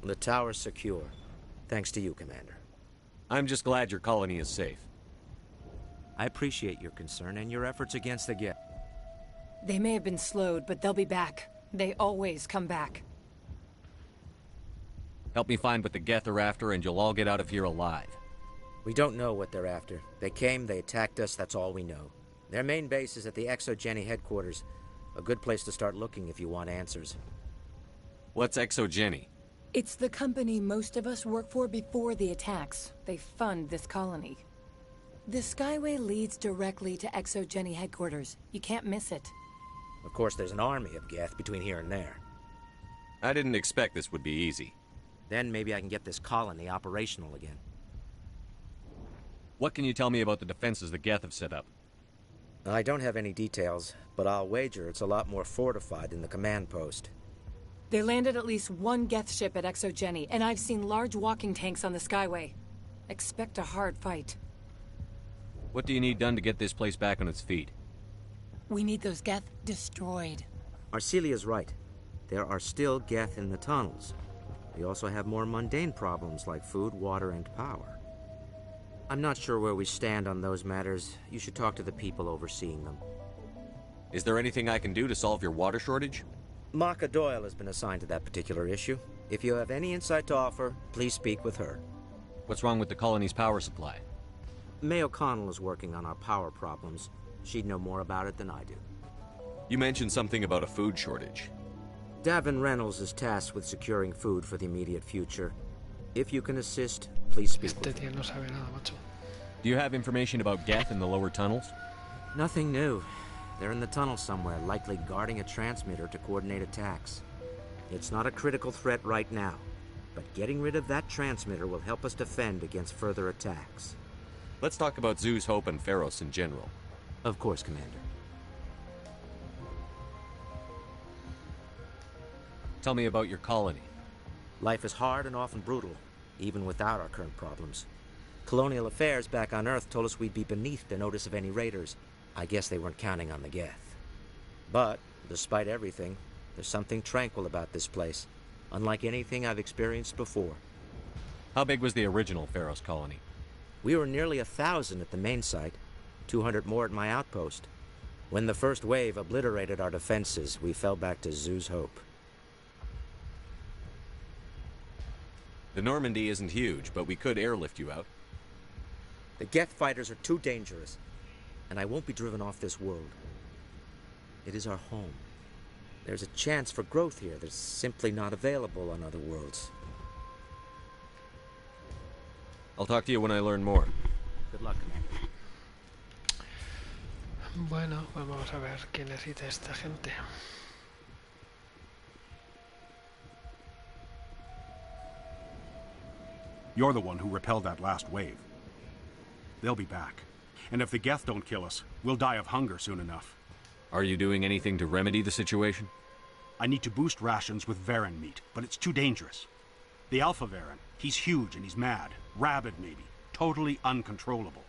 The tower's secure. Thanks to you, Commander. I'm just glad your colony is safe. I appreciate your concern and your efforts against the Geth. They may have been slowed, but they'll be back. They always come back. Help me find what the Geth are after, and you'll all get out of here alive. We don't know what they're after. They came, they attacked us, that's all we know. Their main base is at the Exogeny headquarters. A good place to start looking if you want answers. What's Exogeny? It's the company most of us work for before the attacks. They fund this colony. The Skyway leads directly to Exogeny headquarters. You can't miss it. Of course, there's an army of Geth between here and there. I didn't expect this would be easy. Then maybe I can get this colony operational again. What can you tell me about the defenses the Geth have set up? I don't have any details, but I'll wager it's a lot more fortified than the command post. They landed at least one Geth ship at Exogeny, and I've seen large walking tanks on the Skyway. Expect a hard fight. What do you need done to get this place back on its feet? We need those Geth destroyed. Arcelia's right. There are still Geth in the tunnels. We also have more mundane problems like food, water, and power. I'm not sure where we stand on those matters. You should talk to the people overseeing them. Is there anything I can do to solve your water shortage? Maka Doyle has been assigned to that particular issue. If you have any insight to offer, please speak with her. What's wrong with the colony's power supply? May O'Connell is working on our power problems. She'd know more about it than I do. You mentioned something about a food shortage. Davin Reynolds is tasked with securing food for the immediate future. If you can assist, please speak with her. No sabe nada, macho. Do you have information about Geth in the lower tunnels? Nothing new. They're in the tunnel somewhere, likely guarding a transmitter to coordinate attacks. It's not a critical threat right now, but getting rid of that transmitter will help us defend against further attacks. Let's talk about Zoo's Hope and Pharos in general. Of course, Commander. Tell me about your colony. Life is hard and often brutal, even without our current problems. Colonial affairs back on Earth told us we'd be beneath the notice of any raiders. I guess they weren't counting on the Geth. But, despite everything, there's something tranquil about this place, unlike anything I've experienced before. How big was the original Pharos colony? We were nearly 1,000 at the main site, 200 more at my outpost. When the first wave obliterated our defenses, we fell back to Zoo's Hope. The Normandy isn't huge, but we could airlift you out. The Geth fighters are too dangerous, and I won't be driven off this world. It is our home. There's a chance for growth here that's simply not available on other worlds. I'll talk to you when I learn more. Good luck, Commander. Bueno, vamos a ver qué necesita esta gente. You're the one who repelled that last wave. They'll be back. And if the Geth don't kill us, we'll die of hunger soon enough. Are you doing anything to remedy the situation? I need to boost rations with Varen meat, but it's too dangerous. The Alpha Varen, he's huge and he's mad. Rabid, maybe. Totally uncontrollable.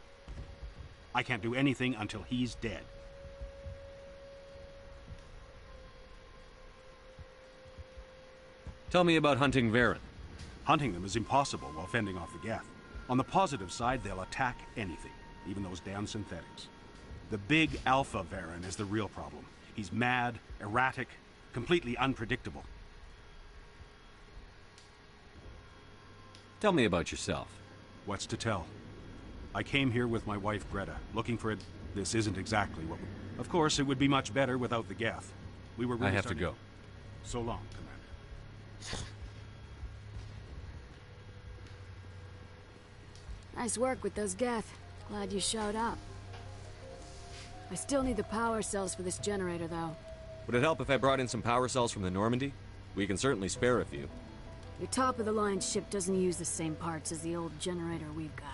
I can't do anything until he's dead. Tell me about hunting Varen. Hunting them is impossible while fending off the Geth. On the positive side, they'll attack anything, even those damn synthetics. The big Alpha Varen is the real problem. He's mad, erratic, completely unpredictable. Tell me about yourself. What's to tell? I came here with my wife Greta, looking for it. This isn't exactly what we... Of course, it would be much better without the Geth. We were really I have to go. So long, Commander. Nice work with those Geth. Glad you showed up. I still need the power cells for this generator, though. Would it help if I brought in some power cells from the Normandy? We can certainly spare a few. Your top-of-the-line ship doesn't use the same parts as the old generator we've got.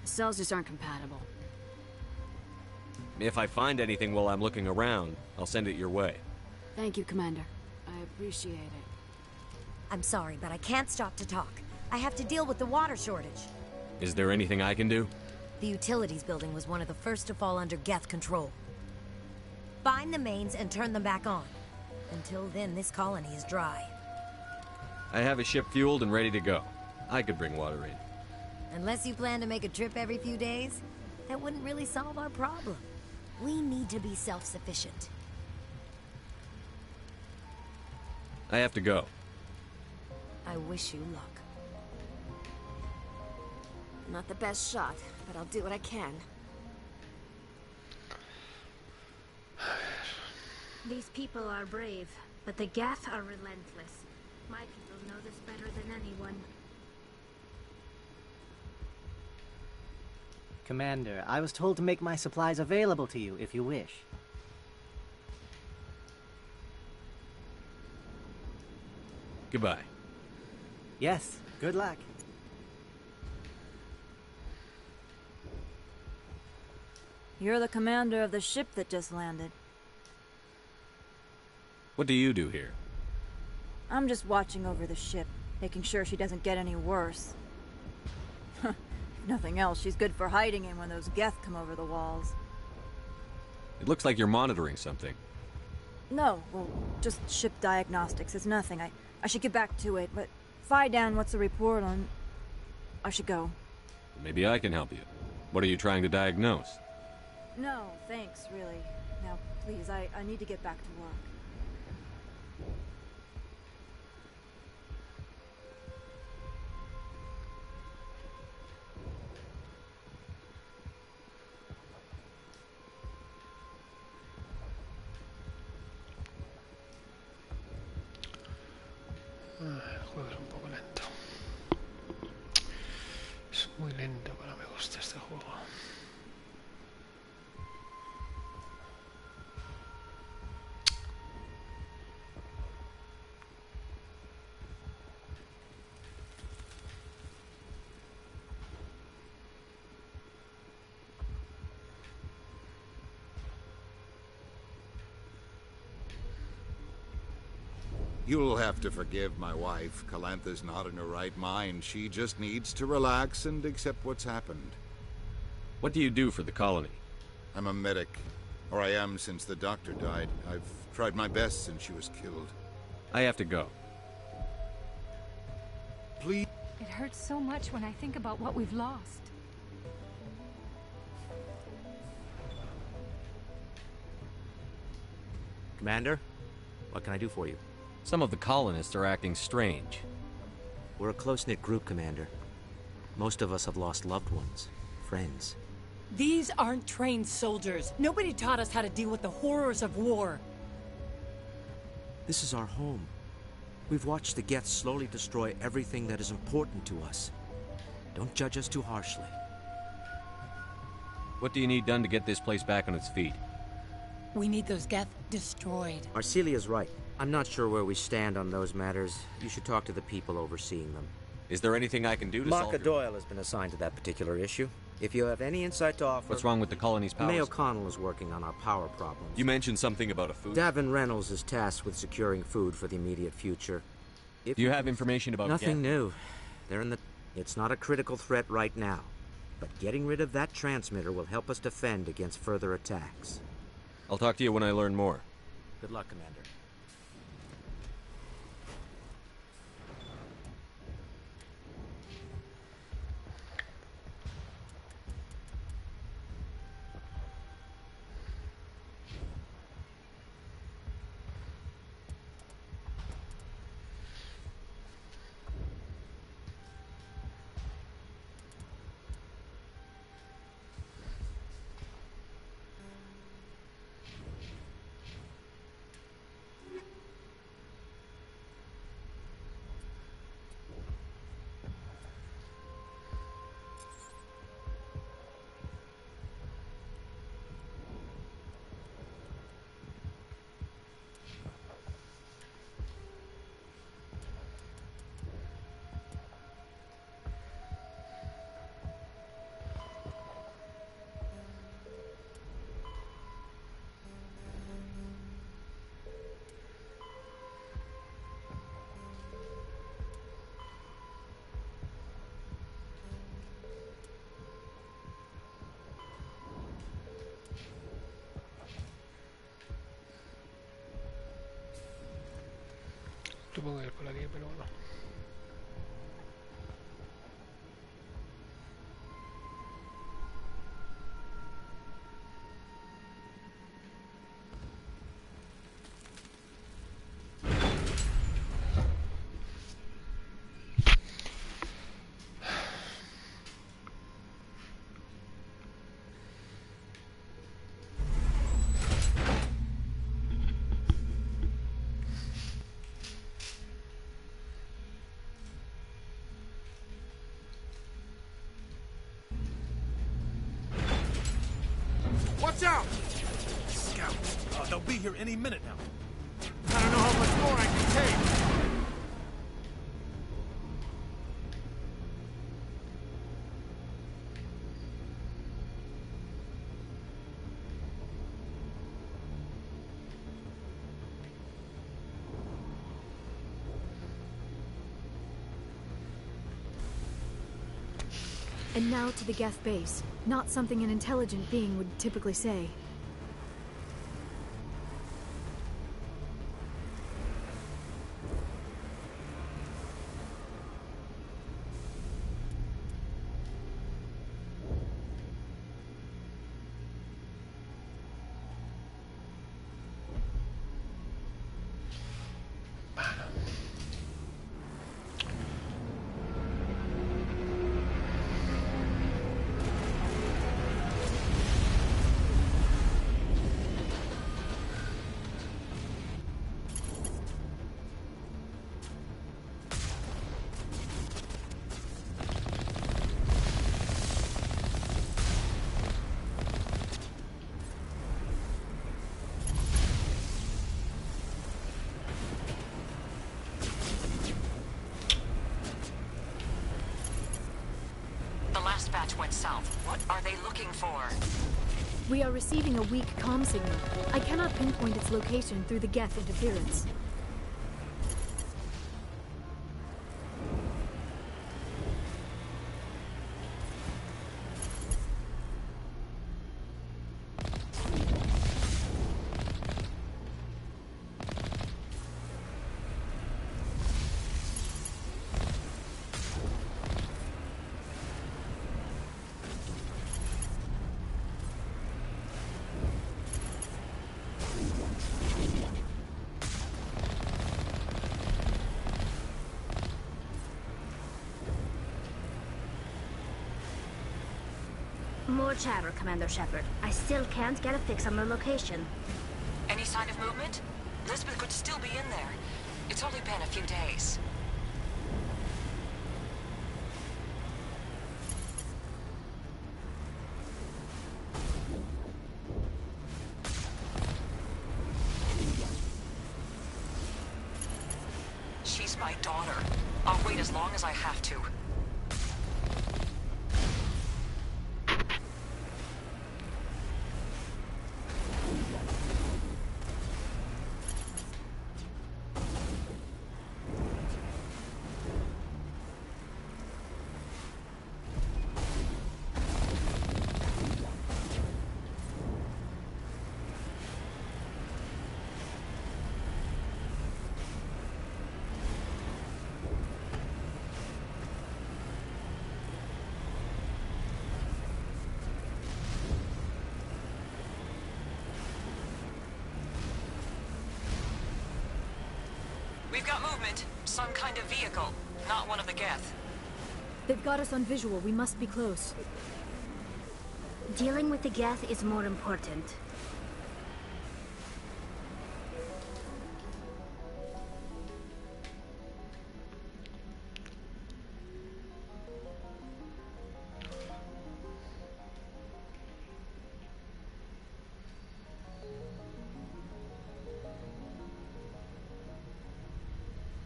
The cells just aren't compatible. If I find anything while I'm looking around, I'll send it your way. Thank you, Commander. I appreciate it. I'm sorry, but I can't stop to talk. I have to deal with the water shortage. Is there anything I can do? The utilities building was one of the first to fall under Geth control. Find the mains and turn them back on. Until then, this colony is dry. I have a ship fueled and ready to go. I could bring water in. Unless you plan to make a trip every few days, that wouldn't really solve our problem. We need to be self-sufficient. I have to go. I wish you luck. Not the best shot, but I'll do what I can. These people are brave, but the Geth are relentless. My people know this better than anyone. Commander, I was told to make my supplies available to you if you wish. Goodbye. Yes, good luck. You're the commander of the ship that just landed. What do you do here? I'm just watching over the ship, making sure she doesn't get any worse. If nothing else, she's good for hiding in when those Geth come over the walls. It looks like you're monitoring something. No, well, just ship diagnostics. It's nothing. I should get back to it, but Dan, what's the report on... I should go. Maybe I can help you. What are you trying to diagnose? No, thanks, really. Now, please, I need to get back to work. El juego es un poco lento. Es muy lento, pero me gusta este juego. You'll have to forgive my wife. Calantha's not in her right mind. She just needs to relax and accept what's happened. What do you do for the colony? I'm a medic. Or I am since the doctor died. I've tried my best since she was killed. I have to go. Please. It hurts so much when I think about what we've lost. Commander, what can I do for you? Some of the colonists are acting strange. We're a close-knit group, Commander. Most of us have lost loved ones, friends. These aren't trained soldiers. Nobody taught us how to deal with the horrors of war. This is our home. We've watched the Geth slowly destroy everything that is important to us. Don't judge us too harshly. What do you need done to get this place back on its feet? We need those Geth destroyed. Arcelia's right. I'm not sure where we stand on those matters. You should talk to the people overseeing them. Is there anything I can do to solve Marka Doyle has been assigned to that particular issue. If you have any insight to offer... What's wrong with the colony's powers? May O'Connell is working on our power problems. You mentioned something about a food... Davin Reynolds is tasked with securing food for the immediate future. Do you have information about Nothing Geth? new. They're in the... It's not a critical threat right now. But getting rid of that transmitter will help us defend against further attacks. I'll talk to you when I learn more. Good luck, Commander. Supongo que es por aquí, pero bueno. Watch out! Scouts. They'll be here any minute now. I don't know how much more I can take. And now to the Geth base. Not something an intelligent being would typically say. Batch went south. What are they looking for? We are receiving a weak comm signal. I cannot pinpoint its location through the Geth interference. More chatter, Commander Shepard. I still can't get a fix on the location. Any sign of movement? Lisbeth could still be in there. It's only been a few days. She's my daughter. I'll wait as long as I have to. We've got movement. Some kind of vehicle. Not one of the Geth. They've got us on visual. We must be close. Dealing with the Geth is more important.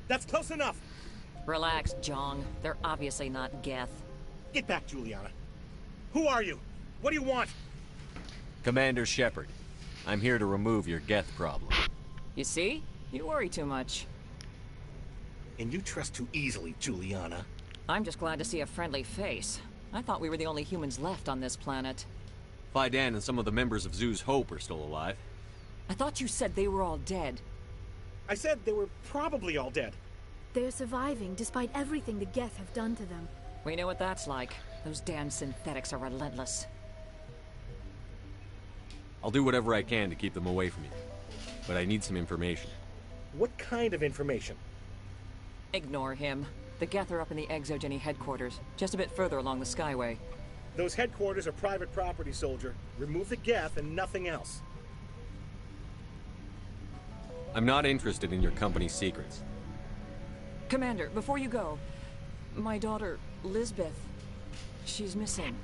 That's close enough! Relax, Jong. They're obviously not Geth. Get back, Juliana. Who are you? What do you want? Commander Shepard. I'm here to remove your Geth problem. You see? You worry too much. And you trust too easily, Juliana. I'm just glad to see a friendly face. I thought we were the only humans left on this planet. Fidan and some of the members of Zoo's Hope are still alive. I thought you said they were all dead. I said they were probably all dead. They're surviving despite everything the Geth have done to them. We know what that's like. Those damn synthetics are relentless. I'll do whatever I can to keep them away from you. But I need some information. What kind of information? Ignore him. The Geth are up in the Exogeny headquarters, just a bit further along the Skyway. Those headquarters are private property, soldier. Remove the Geth and nothing else. I'm not interested in your company's secrets. Commander, before you go, my daughter, Lisbeth, she's missing.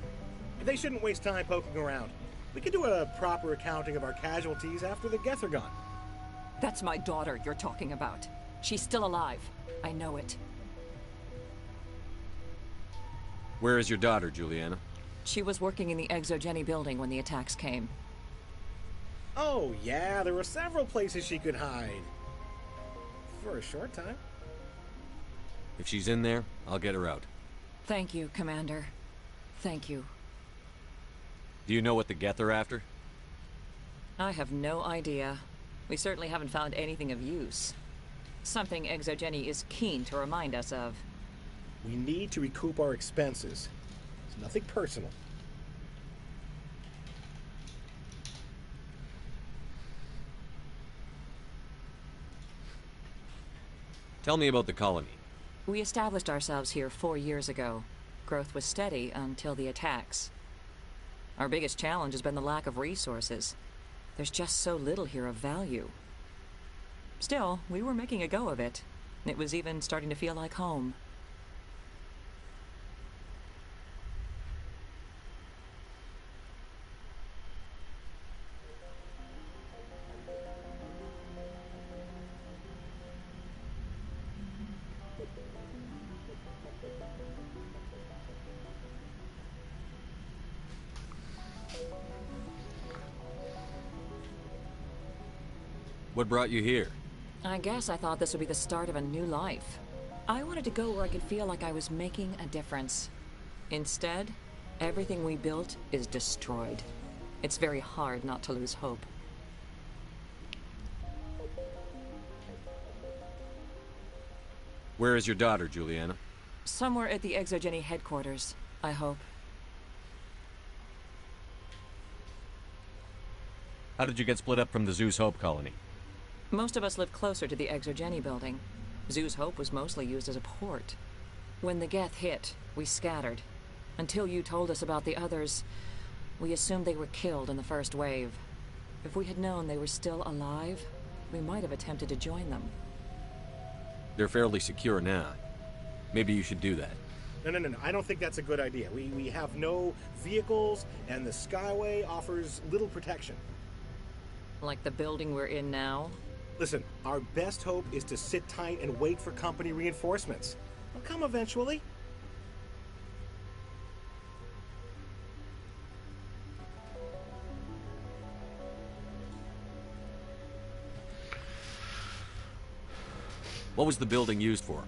They shouldn't waste time poking around. We can do a proper accounting of our casualties after the Geth are gone. That's my daughter you're talking about. She's still alive. I know it. Where is your daughter, Juliana? She was working in the Exogeny building when the attacks came. Oh, yeah, there were several places she could hide. For a short time. If she's in there, I'll get her out. Thank you, Commander. Thank you. Do you know what the Geth are after? I have no idea. We certainly haven't found anything of use. Something Exogeny is keen to remind us of. We need to recoup our expenses. It's nothing personal. Tell me about the colony. We established ourselves here 4 years ago. Growth was steady until the attacks. Our biggest challenge has been the lack of resources. There's just so little here of value. Still, we were making a go of it. It was even starting to feel like home. What brought you here? I guess I thought this would be the start of a new life. I wanted to go where I could feel like I was making a difference. Instead, everything we built is destroyed. It's very hard not to lose hope. Where is your daughter, Juliana? Somewhere at the Exogeny headquarters, I hope. How did you get split up from the Zeus Hope colony? Most of us lived closer to the Exogeny building. Zeus Hope was mostly used as a port. When the Geth hit, we scattered. Until you told us about the others, we assumed they were killed in the first wave. If we had known they were still alive, we might have attempted to join them. They're fairly secure now. Maybe you should do that. No. I don't think that's a good idea. We have no vehicles, and the Skyway offers little protection. Like the building we're in now? Listen, our best hope is to sit tight and wait for company reinforcements. They'll come eventually. What was the building used for?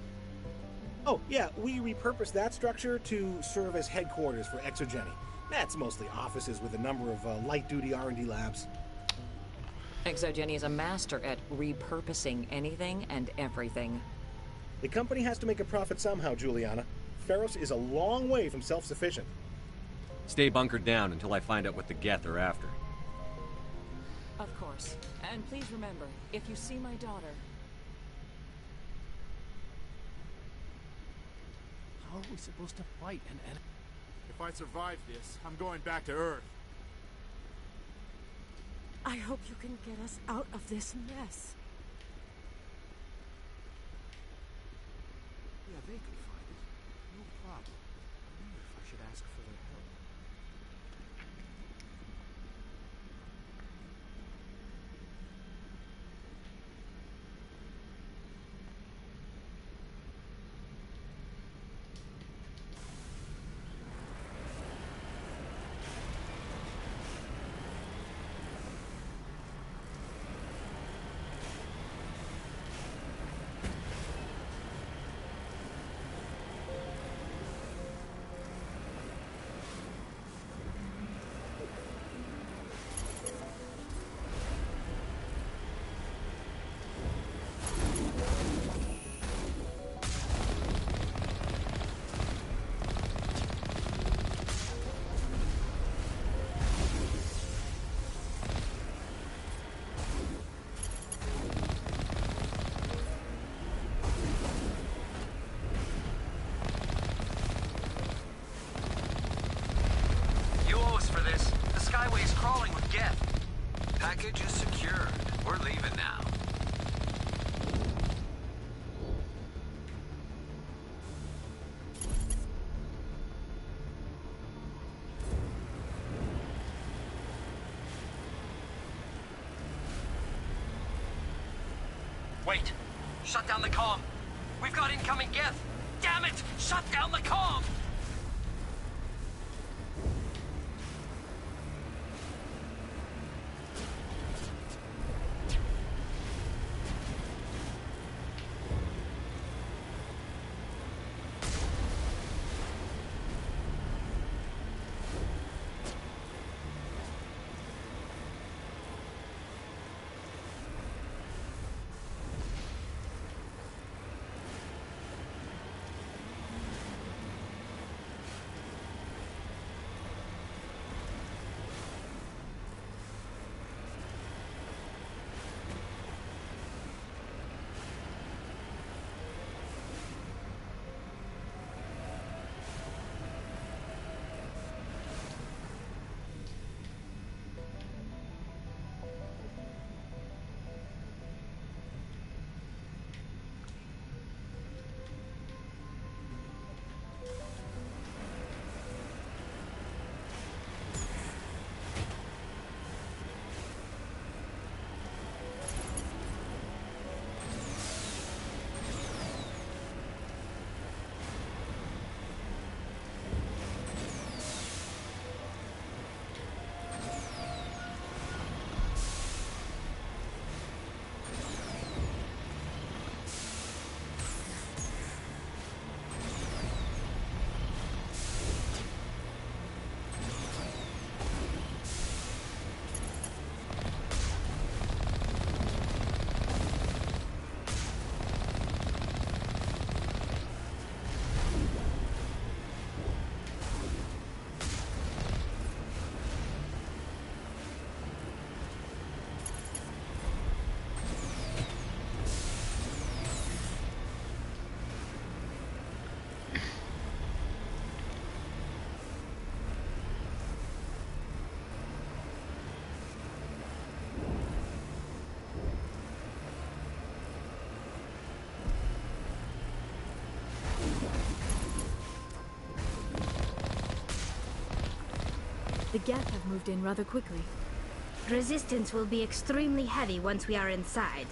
Oh, yeah, we repurposed that structure to serve as headquarters for Exogeny. That's mostly offices with a number of light-duty R&D labs. Exogeny is a master at repurposing anything and everything. The company has to make a profit somehow, Juliana. Feros is a long way from self-sufficient. Stay bunkered down until I find out what the Geth are after. Of course. And please remember, if you see my daughter... How are we supposed to fight an enemy? If I survive this, I'm going back to Earth. I hope you can get us out of this mess. Yeah, they could find it. No problem. I wonder if I should ask for their help. Skyway's crawling with Geth. Package is secured. We're leaving now. Wait! Shut down the comm! We've got incoming Geth! Damn it! Shut down the comm! The Geth have moved in rather quickly. Resistance will be extremely heavy once we are inside.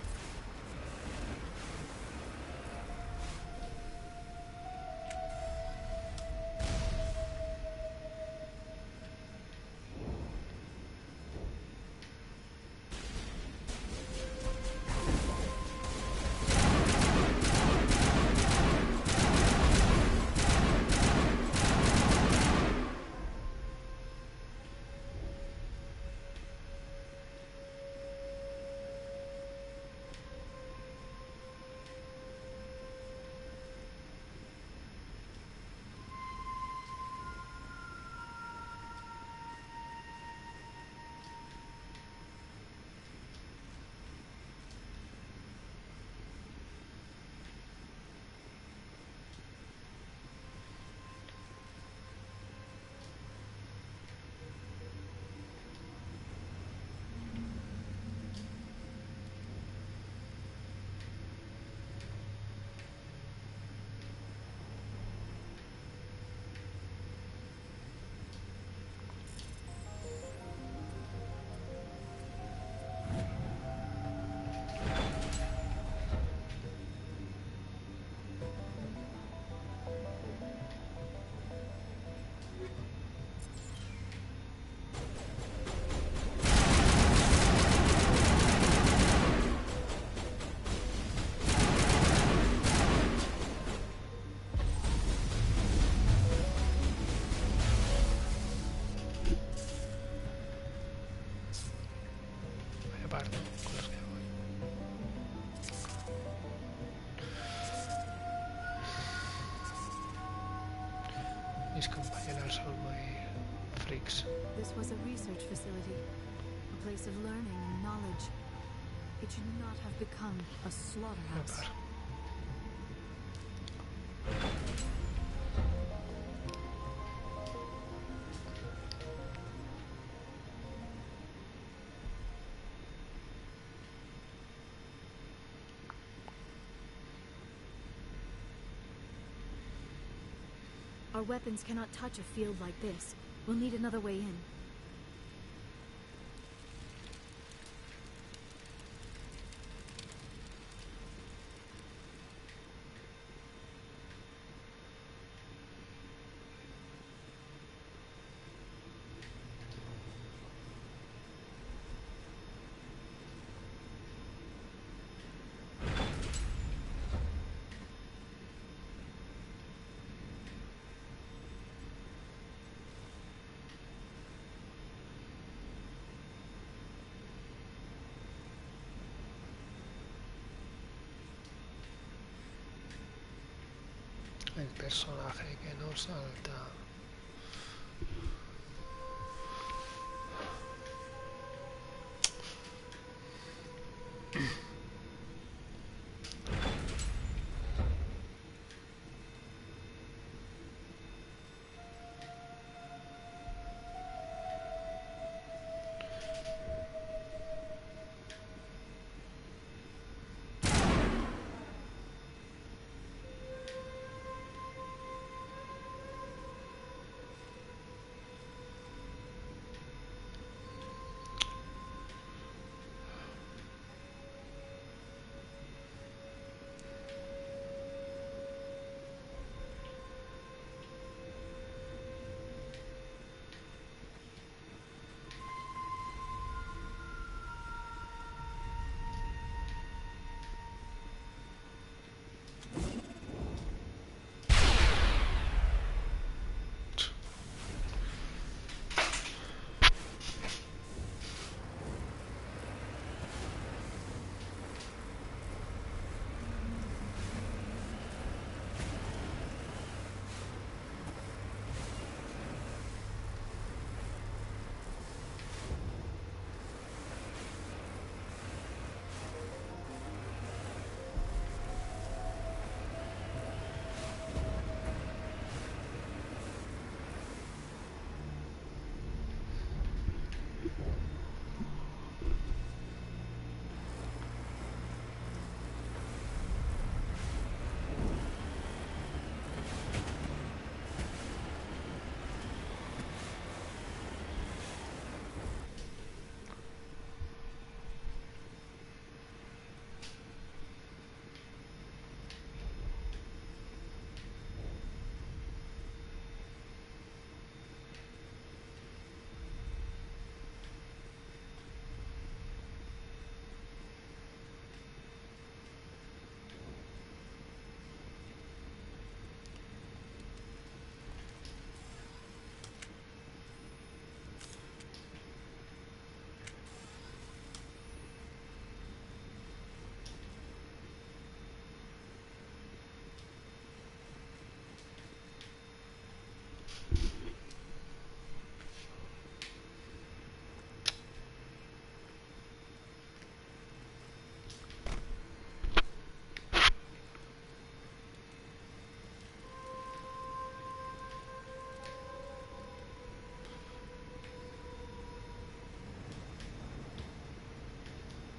Mis compañeros son muy freaks. This was a research facility, a place of learning and knowledge. It should not have become a slaughterhouse. Our weapons cannot touch a field like this. We'll need another way in. El personaje que no salta.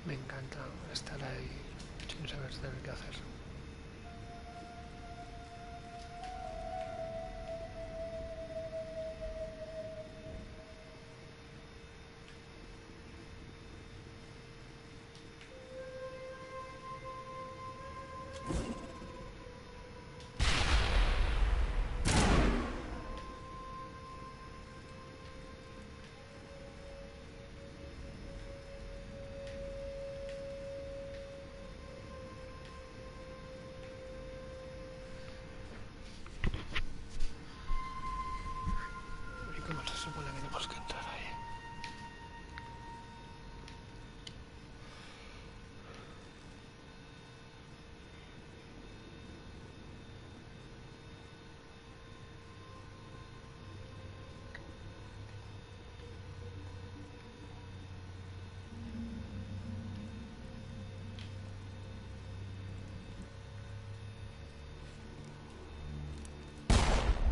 Me encanta estar ahí sin saber qué hacer. ¿Cómo se supone que tenemos que entrar ahí?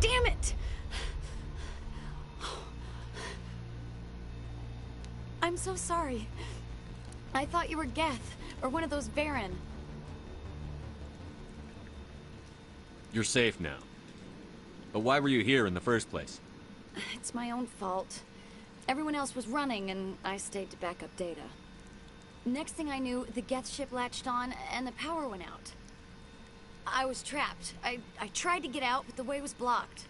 Damn it! I'm so sorry. I thought you were Geth, or one of those Baron. You're safe now. But why were you here in the first place? It's my own fault. Everyone else was running, and I stayed to back up data. Next thing I knew, the Geth ship latched on, and the power went out. I was trapped. I tried to get out, but the way was blocked.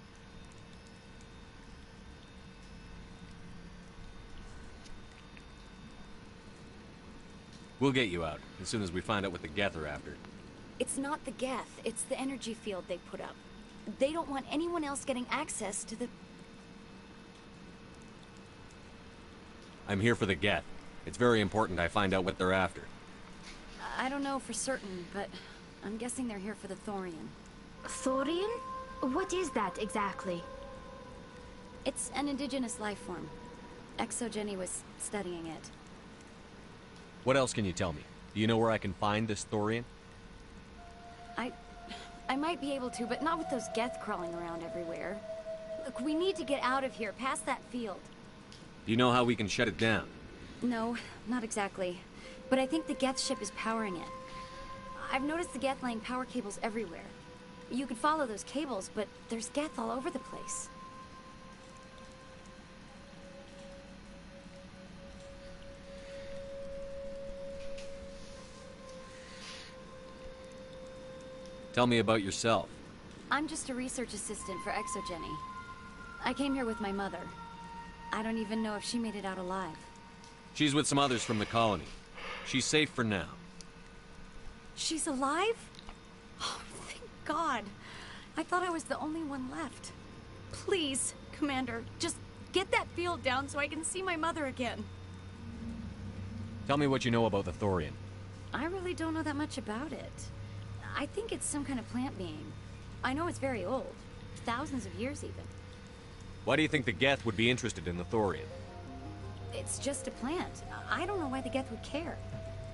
We'll get you out, as soon as we find out what the Geth are after. It's not the Geth, it's the energy field they put up. They don't want anyone else getting access to the... I'm here for the Geth. It's very important I find out what they're after. I don't know for certain, but I'm guessing they're here for the Thorian. Thorian? What is that exactly? It's an indigenous life form. Exogeny was studying it. What else can you tell me? Do you know where I can find this Thorian? I might be able to, but not with those Geth crawling around everywhere. Look, we need to get out of here, past that field. Do you know how we can shut it down? No, not exactly. But I think the Geth ship is powering it. I've noticed the Geth laying power cables everywhere. You could follow those cables, but there's Geth all over the place. Tell me about yourself. I'm just a research assistant for Exogeny. I came here with my mother. I don't even know if she made it out alive. She's with some others from the colony. She's safe for now. She's alive? Oh, thank God. I thought I was the only one left. Please, Commander, just get that field down so I can see my mother again. Tell me what you know about the Thorian. I really don't know that much about it. I think it's some kind of plant being. I know it's very old. Thousands of years, even. Why do you think the Geth would be interested in the Thorian? It's just a plant. I don't know why the Geth would care.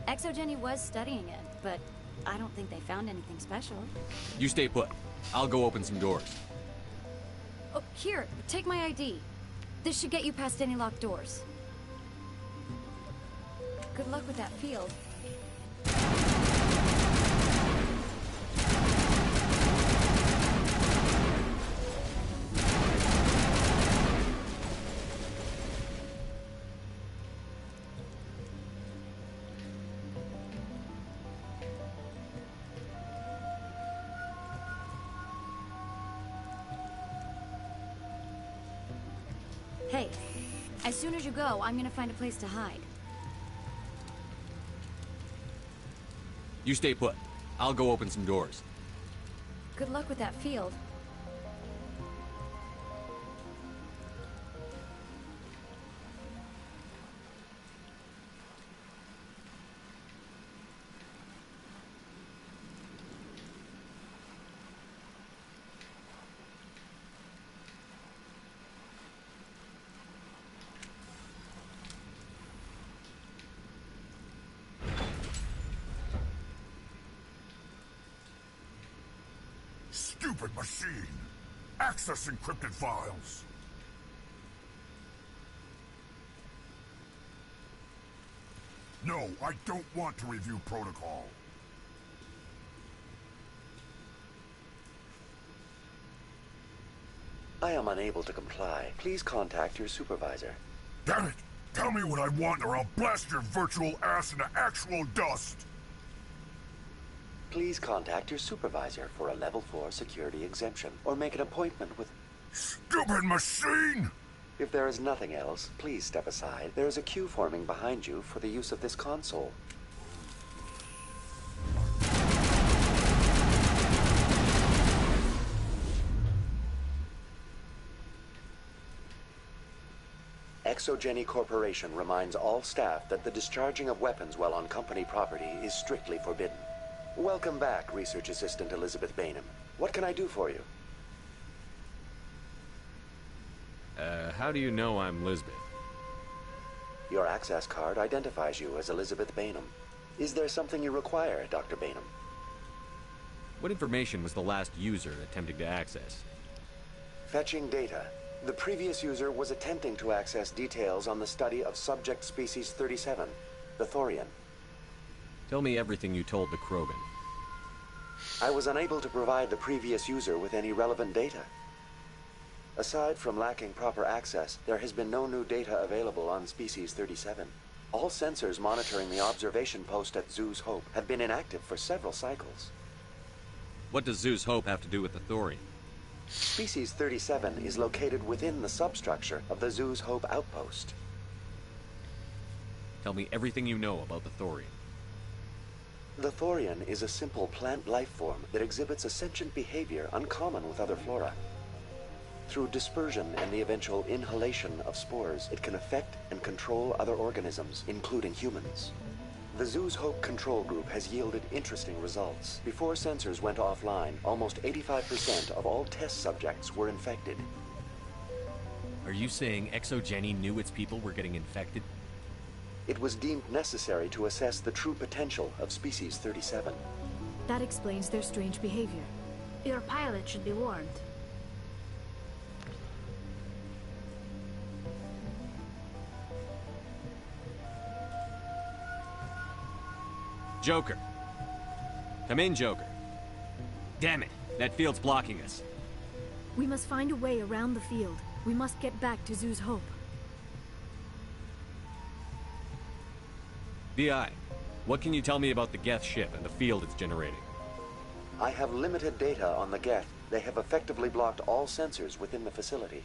Exogeny was studying it, but I don't think they found anything special. You stay put. I'll go open some doors. Oh, here, take my ID. This should get you past any locked doors. Good luck with that field. Hey, as soon as you go, I'm gonna find a place to hide. You stay put. I'll go open some doors. Good luck with that field. Stupid machine! Access encrypted files! No, I don't want to review protocol. I am unable to comply. Please contact your supervisor. Damn it! Tell me what I want or I'll blast your virtual ass into actual dust! Please contact your supervisor for a level 4 security exemption, or make an appointment with... Stupid machine! If there is nothing else, please step aside. There is a queue forming behind you for the use of this console. Exogeny Corporation reminds all staff that the discharging of weapons while on company property is strictly forbidden. Welcome back, Research Assistant Elizabeth Bainham. What can I do for you? How do you know I'm Lisbeth? Your access card identifies you as Elizabeth Bainham. Is there something you require, Dr. Bainham? What information was the last user attempting to access? Fetching data. The previous user was attempting to access details on the study of subject species 37, the Thorian. Tell me everything you told the Krogan. I was unable to provide the previous user with any relevant data. Aside from lacking proper access, there has been no new data available on Species 37. All sensors monitoring the observation post at Zoo's Hope have been inactive for several cycles. What does Zoo's Hope have to do with the thorium? Species 37 is located within the substructure of the Zoo's Hope outpost. Tell me everything you know about the thorium. The thorium is a simple plant life form that exhibits a sentient behavior uncommon with other flora. Through dispersion and the eventual inhalation of spores, it can affect and control other organisms, including humans. The Zoo's Hope control group has yielded interesting results. Before sensors went offline, almost 85% of all test subjects were infected. Are you saying ExoGeni knew its people were getting infected? It was deemed necessary to assess the true potential of Species 37. That explains their strange behavior. Your pilot should be warned. Joker. Come in, Joker. Damn it, that field's blocking us. We must find a way around the field. We must get back to Zoo's Hope. BI, what can you tell me about the Geth ship and the field it's generating? I have limited data on the Geth. They have effectively blocked all sensors within the facility.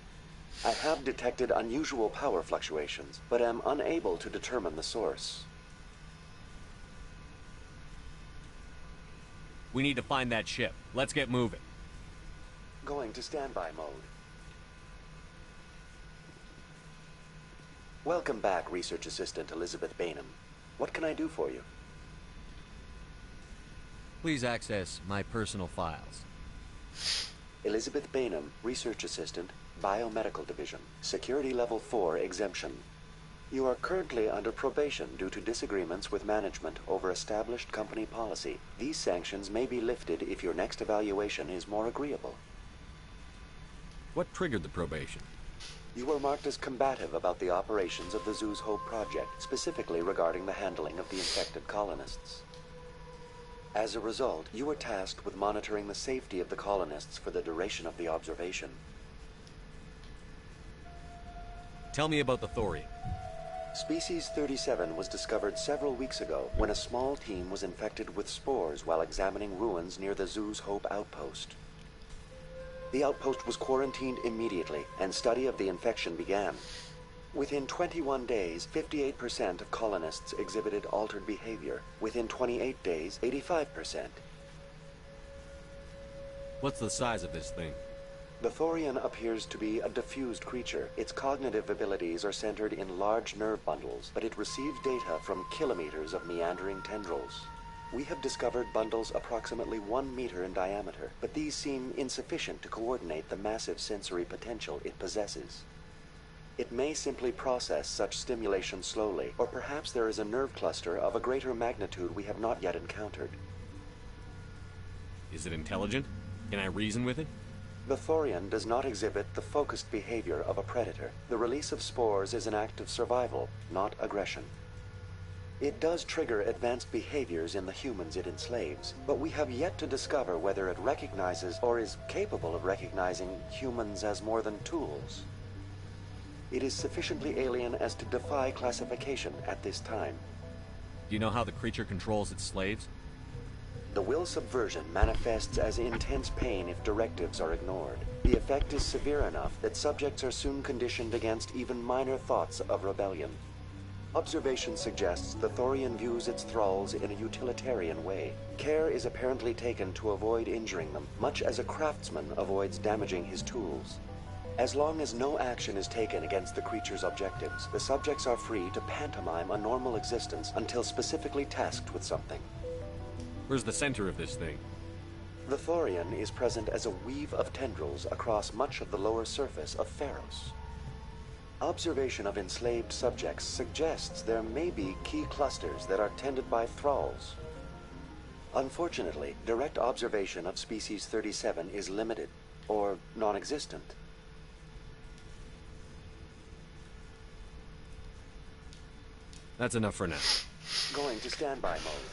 I have detected unusual power fluctuations, but am unable to determine the source. We need to find that ship. Let's get moving. Going to standby mode. Welcome back, Research Assistant Elizabeth Bainham. What can I do for you? Please access my personal files. Elizabeth Bainham, Research Assistant, Biomedical Division, Security Level 4 exemption. You are currently under probation due to disagreements with management over established company policy. These sanctions may be lifted if your next evaluation is more agreeable. What triggered the probation? You were marked as combative about the operations of the Zoo's Hope project, specifically regarding the handling of the infected colonists. As a result, you were tasked with monitoring the safety of the colonists for the duration of the observation. Tell me about the thorium. Species 37 was discovered several weeks ago when a small team was infected with spores while examining ruins near the Zoo's Hope outpost. The outpost was quarantined immediately, and study of the infection began. Within 21 days, 58% of colonists exhibited altered behavior. Within 28 days, 85%. What's the size of this thing? The thorium appears to be a diffused creature. Its cognitive abilities are centered in large nerve bundles, but it receives data from kilometers of meandering tendrils. We have discovered bundles approximately 1 meter in diameter, but these seem insufficient to coordinate the massive sensory potential it possesses. It may simply process such stimulation slowly, or perhaps there is a nerve cluster of a greater magnitude we have not yet encountered. Is it intelligent? Can I reason with it? The thorium does not exhibit the focused behavior of a predator. The release of spores is an act of survival, not aggression. It does trigger advanced behaviors in the humans it enslaves, but we have yet to discover whether it recognizes or is capable of recognizing humans as more than tools. It is sufficiently alien as to defy classification at this time. Do you know how the creature controls its slaves? The will subversion manifests as intense pain if directives are ignored. The effect is severe enough that subjects are soon conditioned against even minor thoughts of rebellion. Observation suggests the thorium views its thralls in a utilitarian way. Care is apparently taken to avoid injuring them, much as a craftsman avoids damaging his tools. As long as no action is taken against the creature's objectives, the subjects are free to pantomime a normal existence until specifically tasked with something. Where's the center of this thing? The thorium is present as a weave of tendrils across much of the lower surface of Pharos. Observation of enslaved subjects suggests there may be key clusters that are tended by thralls. Unfortunately, direct observation of species 37 is limited, or non-existent. That's enough for now. Going to standby mode.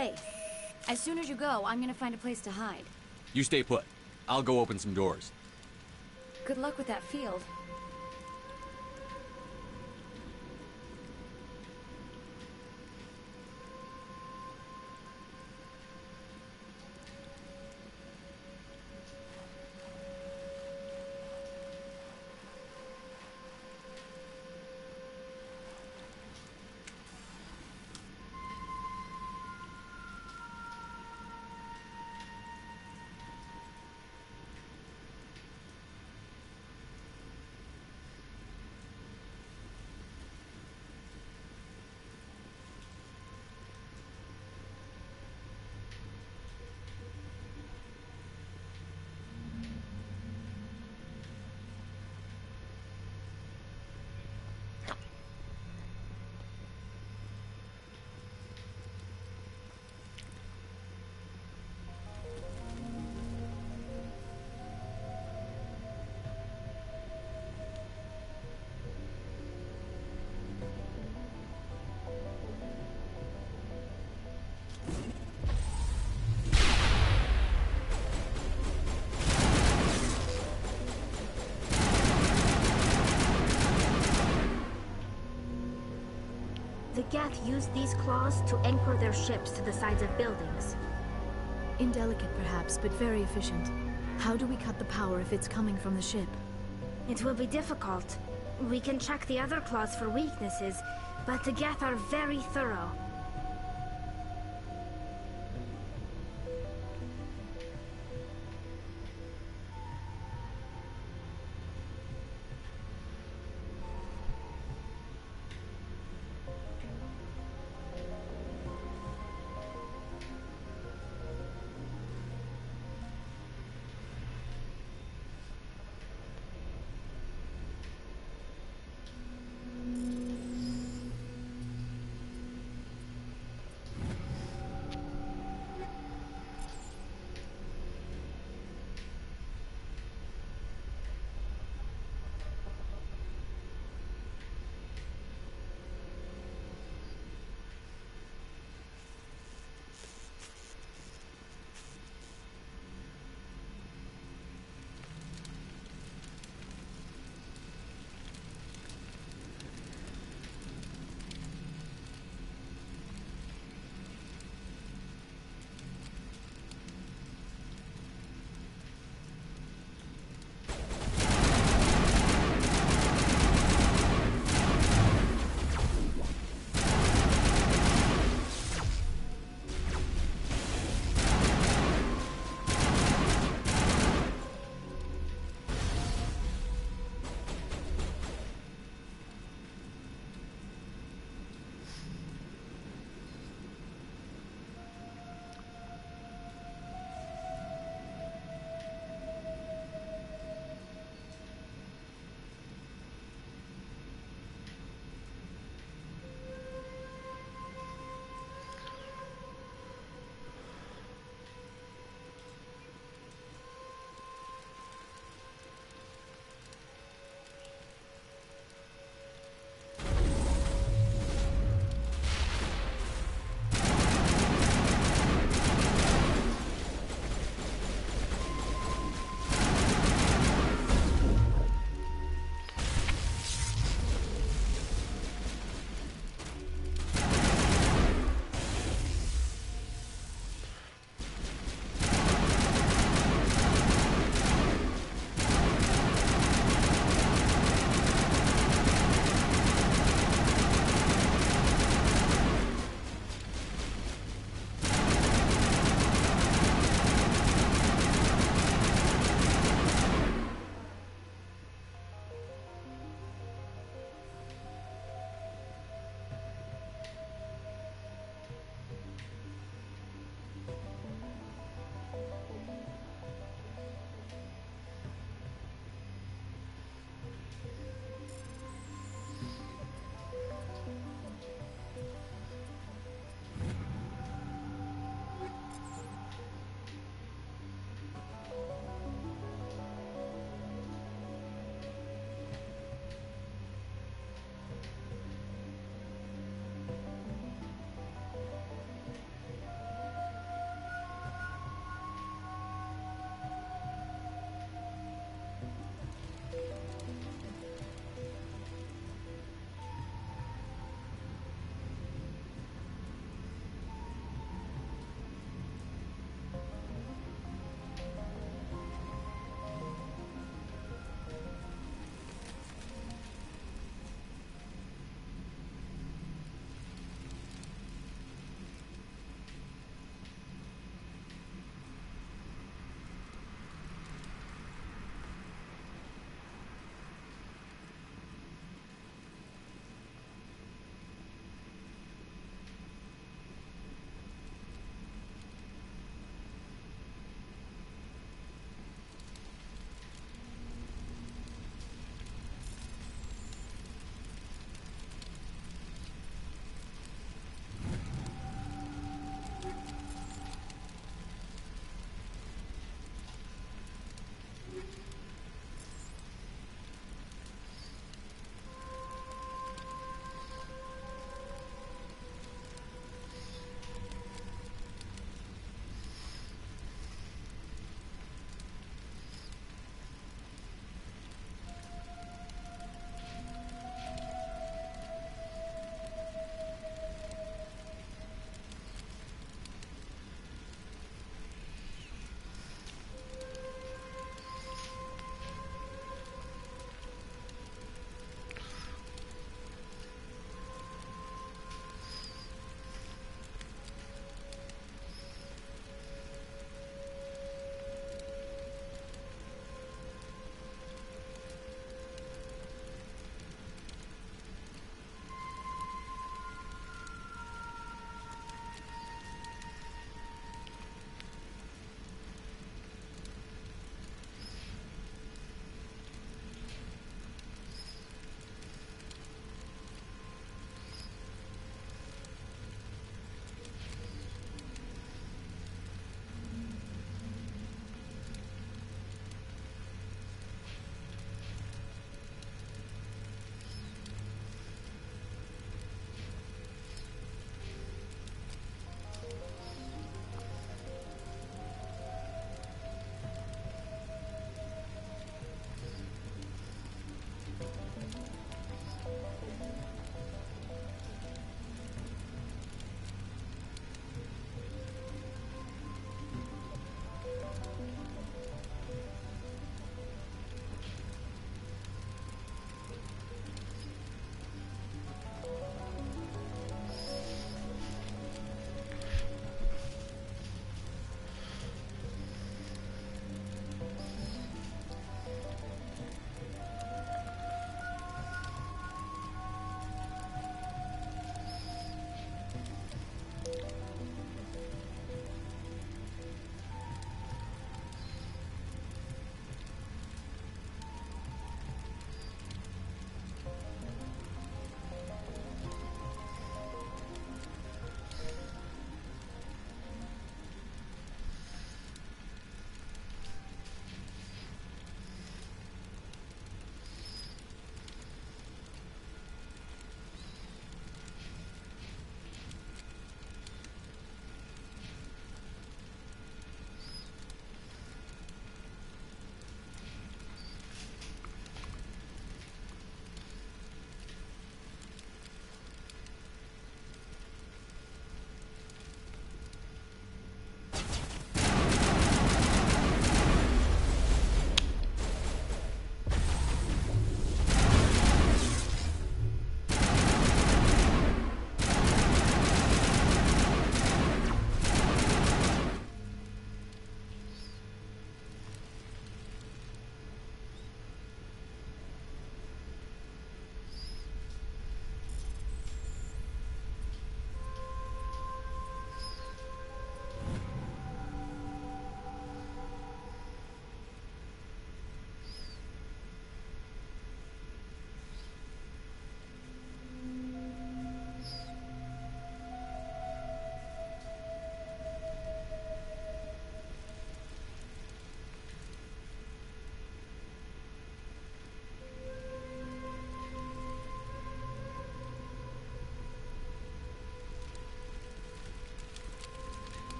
Hey, as soon as you go, I'm gonna find a place to hide. You stay put. I'll go open some doors. Good luck with that field. The Geth used these claws to anchor their ships to the sides of buildings. Indelicate, perhaps, but very efficient. How do we cut the power if it's coming from the ship? It will be difficult. We can check the other claws for weaknesses, but the Geth are very thorough.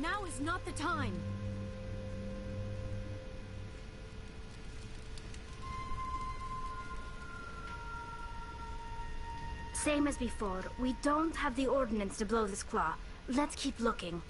Now is not the time. Same as before. We don't have the ordnance to blow this claw. Let's keep looking.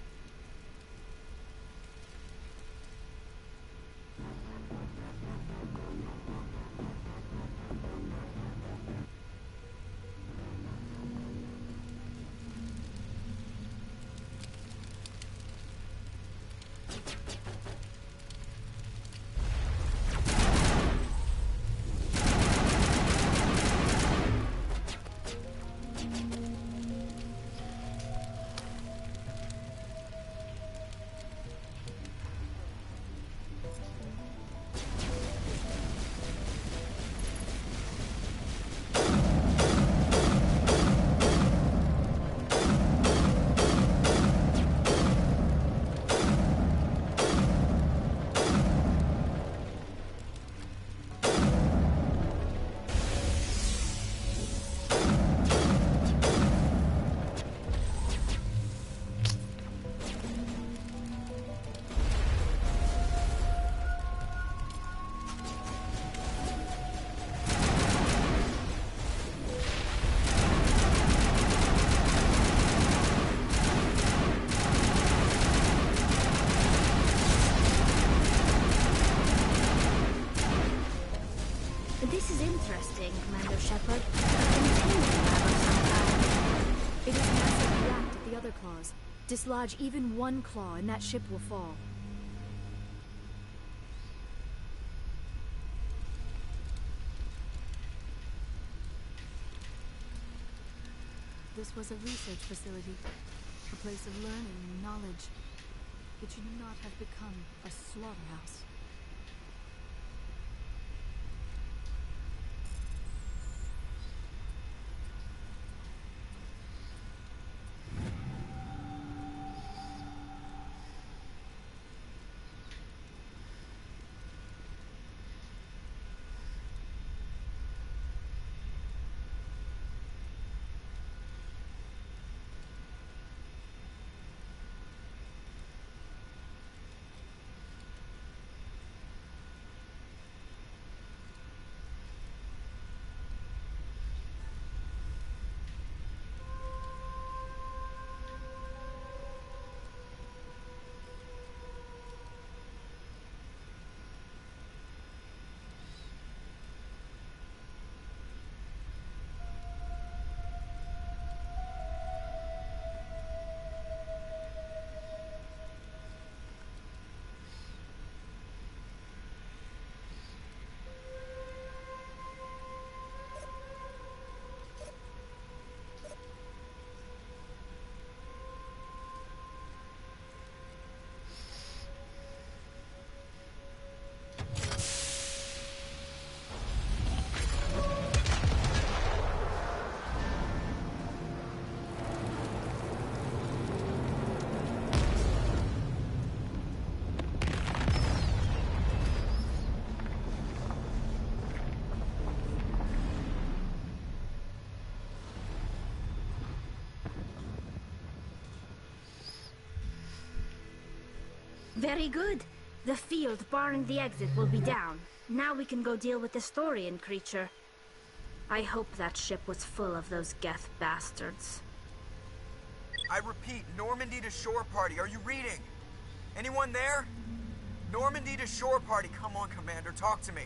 This is interesting, Commander Shepard. It is massive react at the other claws. Dislodge even one claw and that ship will fall. This was a research facility, a place of learning and knowledge. It should not have become a slaughterhouse. Very good. The field barring the exit will be down. Now we can go deal with the Storian creature. I hope that ship was full of those Geth bastards. I repeat, Normandy to shore party. Are you reading? Anyone there? Normandy to shore party. Come on, Commander. Talk to me.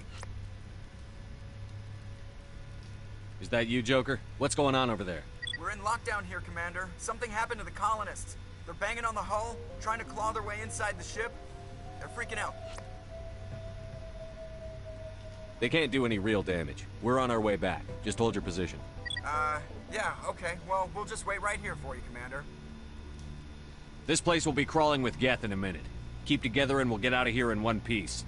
Is that you, Joker? What's going on over there? We're in lockdown here, Commander. Something happened to the colonists. They're banging on the hull, trying to claw their way inside the ship. They're freaking out. They can't do any real damage. We're on our way back. Just hold your position. Yeah, okay. Well, we'll just wait right here for you, Commander. This place will be crawling with Geth in a minute. Keep together and we'll get out of here in one piece.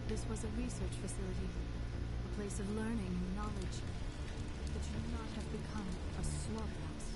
This was a research facility, a place of learning and knowledge. It should not have become a slaughterhouse.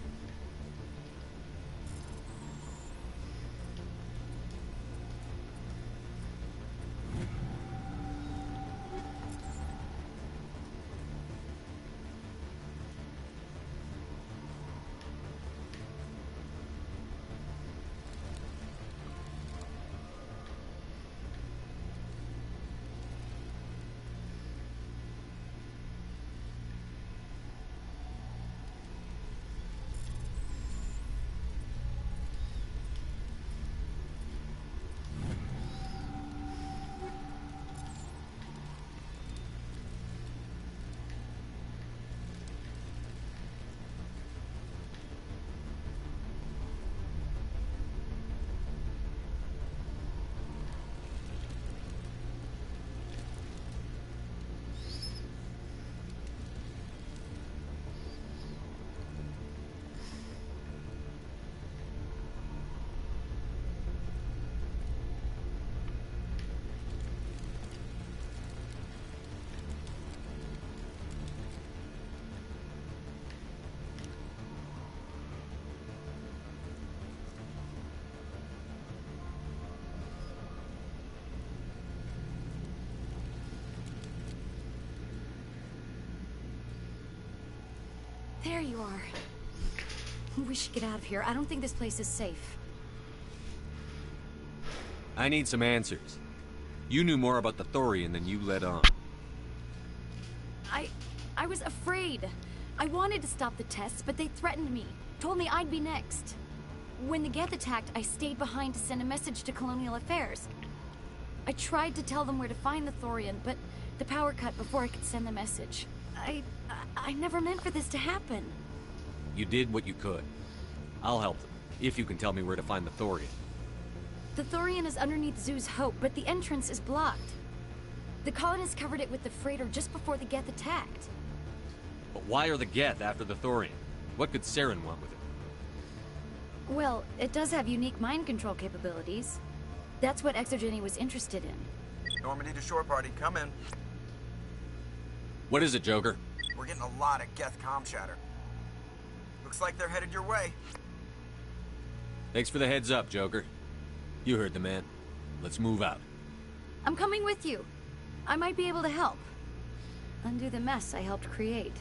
There you are. We should get out of here. I don't think this place is safe. I need some answers. You knew more about the Thorian than you let on. I was afraid. I wanted to stop the tests, but they threatened me. Told me I'd be next. When the Geth attacked, I stayed behind to send a message to Colonial Affairs. I tried to tell them where to find the Thorian, but the power cut before I could send the message. I never meant for this to happen. You did what you could. I'll help them, if you can tell me where to find the Thorian. The Thorian is underneath Zoo's Hope, but the entrance is blocked. The colonists covered it with the freighter just before the Geth attacked. But why are the Geth after the Thorian? What could Saren want with it? Well, it does have unique mind control capabilities. That's what Exogeny was interested in. Normandy to shore party, come in. What is it, Joker? We're getting a lot of Geth comm chatter. Looks like they're headed your way. Thanks for the heads up, Joker. You heard the man. Let's move out. I'm coming with you. I might be able to help. Undo the mess I helped create.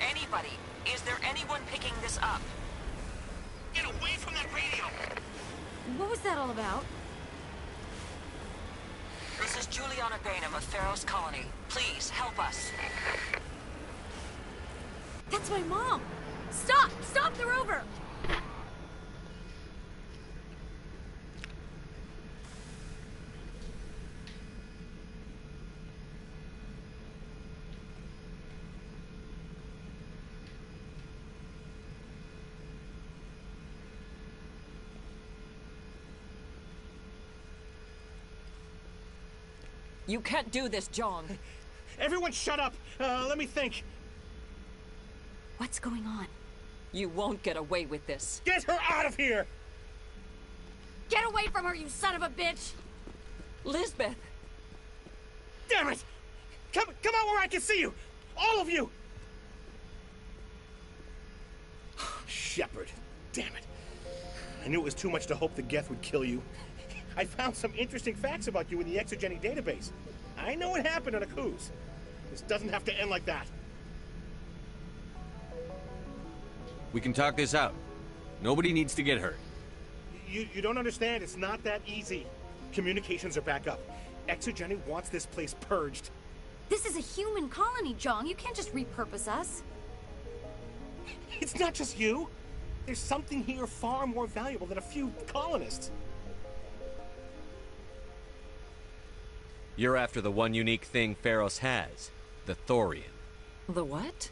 Anybody? Is there anyone picking this up? Get away from that radio! What was that all about? This is Juliana Bainham of Pharaoh's Colony. Please, help us. That's my mom! Stop! Stop the rover! You can't do this, John. Everyone shut up! Let me think. What's going on? You won't get away with this. Get her out of here! Get away from her, you son of a bitch! Lisbeth! Damn it! Come out where I can see you! All of you! Shepard, damn it. I knew it was too much to hope the Geth would kill you. I found some interesting facts about you in the Exogeny database. I know it happened on a cruise. This doesn't have to end like that. We can talk this out. Nobody needs to get hurt. You don't understand. It's not that easy. Communications are back up. Exogeny wants this place purged. This is a human colony, Jong. You can't just repurpose us. It's not just you. There's something here far more valuable than a few colonists. You're after the one unique thing Pharos has, the Thorian. The what?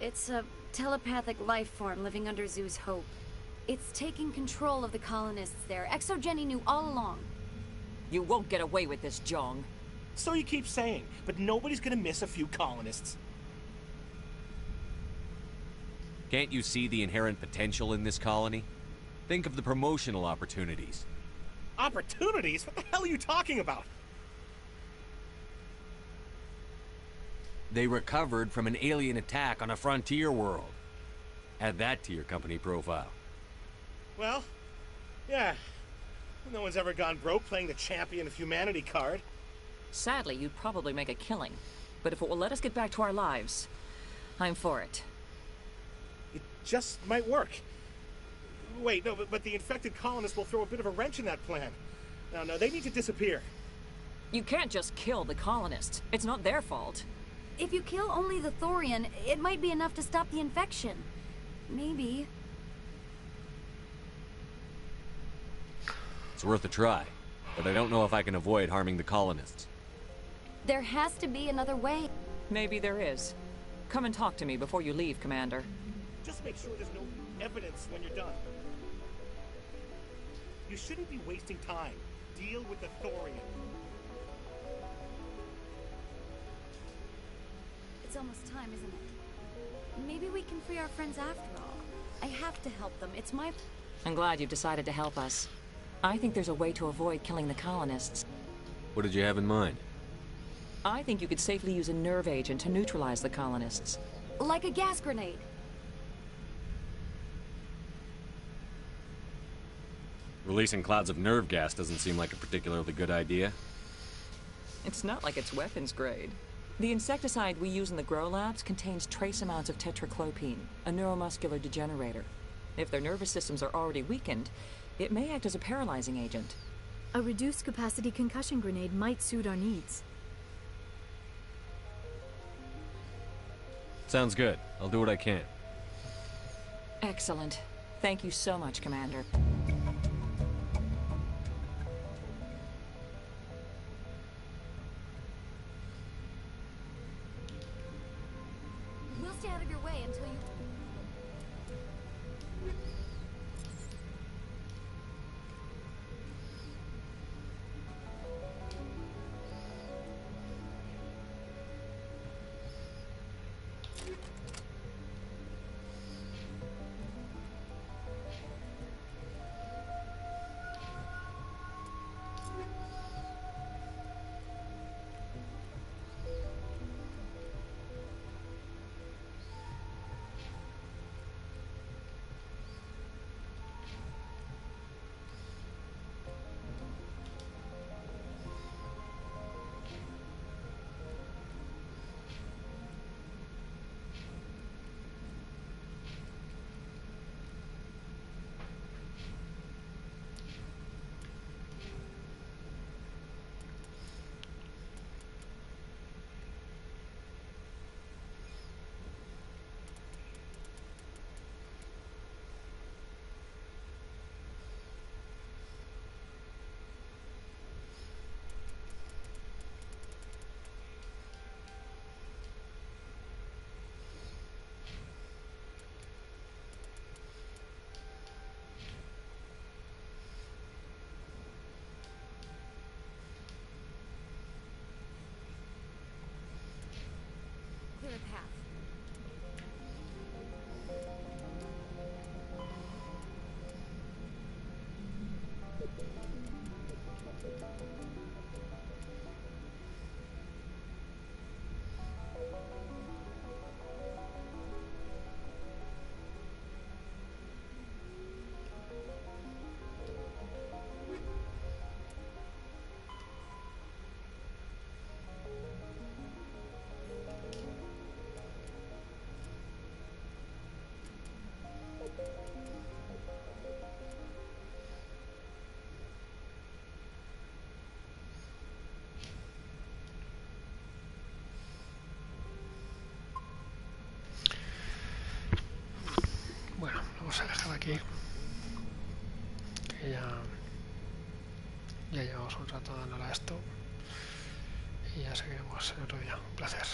It's a telepathic life form living under Zeus Hope. It's taking control of the colonists there. Exogeny knew all along. You won't get away with this, Jong. So you keep saying, but nobody's gonna miss a few colonists. Can't you see the inherent potential in this colony? Think of the promotional opportunities. Opportunities? What the hell are you talking about? They recovered from an alien attack on a frontier world. Add that to your company profile. Well, yeah. No one's ever gone broke playing the champion of humanity card. Sadly, you'd probably make a killing. But if it will let us get back to our lives, I'm for it. It just might work. Wait, no, but the infected colonists will throw a bit of a wrench in that plan. No, they need to disappear. You can't just kill the colonists. It's not their fault. If you kill only the Thorian, it might be enough to stop the infection. Maybe. It's worth a try, but I don't know if I can avoid harming the colonists. There has to be another way. Maybe there is. Come and talk to me before you leave, Commander. Just make sure there's no evidence when you're done. You shouldn't be wasting time. Deal with the Thorian. It's almost time, isn't it? Maybe we can free our friends after all. I have to help them. It's my... I'm glad you've decided to help us. I think there's a way to avoid killing the colonists. What did you have in mind? I think you could safely use a nerve agent to neutralize the colonists. Like a gas grenade. Releasing clouds of nerve gas doesn't seem like a particularly good idea. It's not like it's weapons grade. The insecticide we use in the grow labs contains trace amounts of tetraclopine, a neuromuscular degenerator. If their nervous systems are already weakened, it may act as a paralyzing agent. A reduced capacity concussion grenade might suit our needs. Sounds good. I'll do what I can. Excellent. Thank you so much, Commander. We'll stay out of your way until you... Clear a path. Bueno, vamos a dejar aquí. Que ya llevamos un rato dándole a esto. Y ya seguiremos el otro día. Un placer.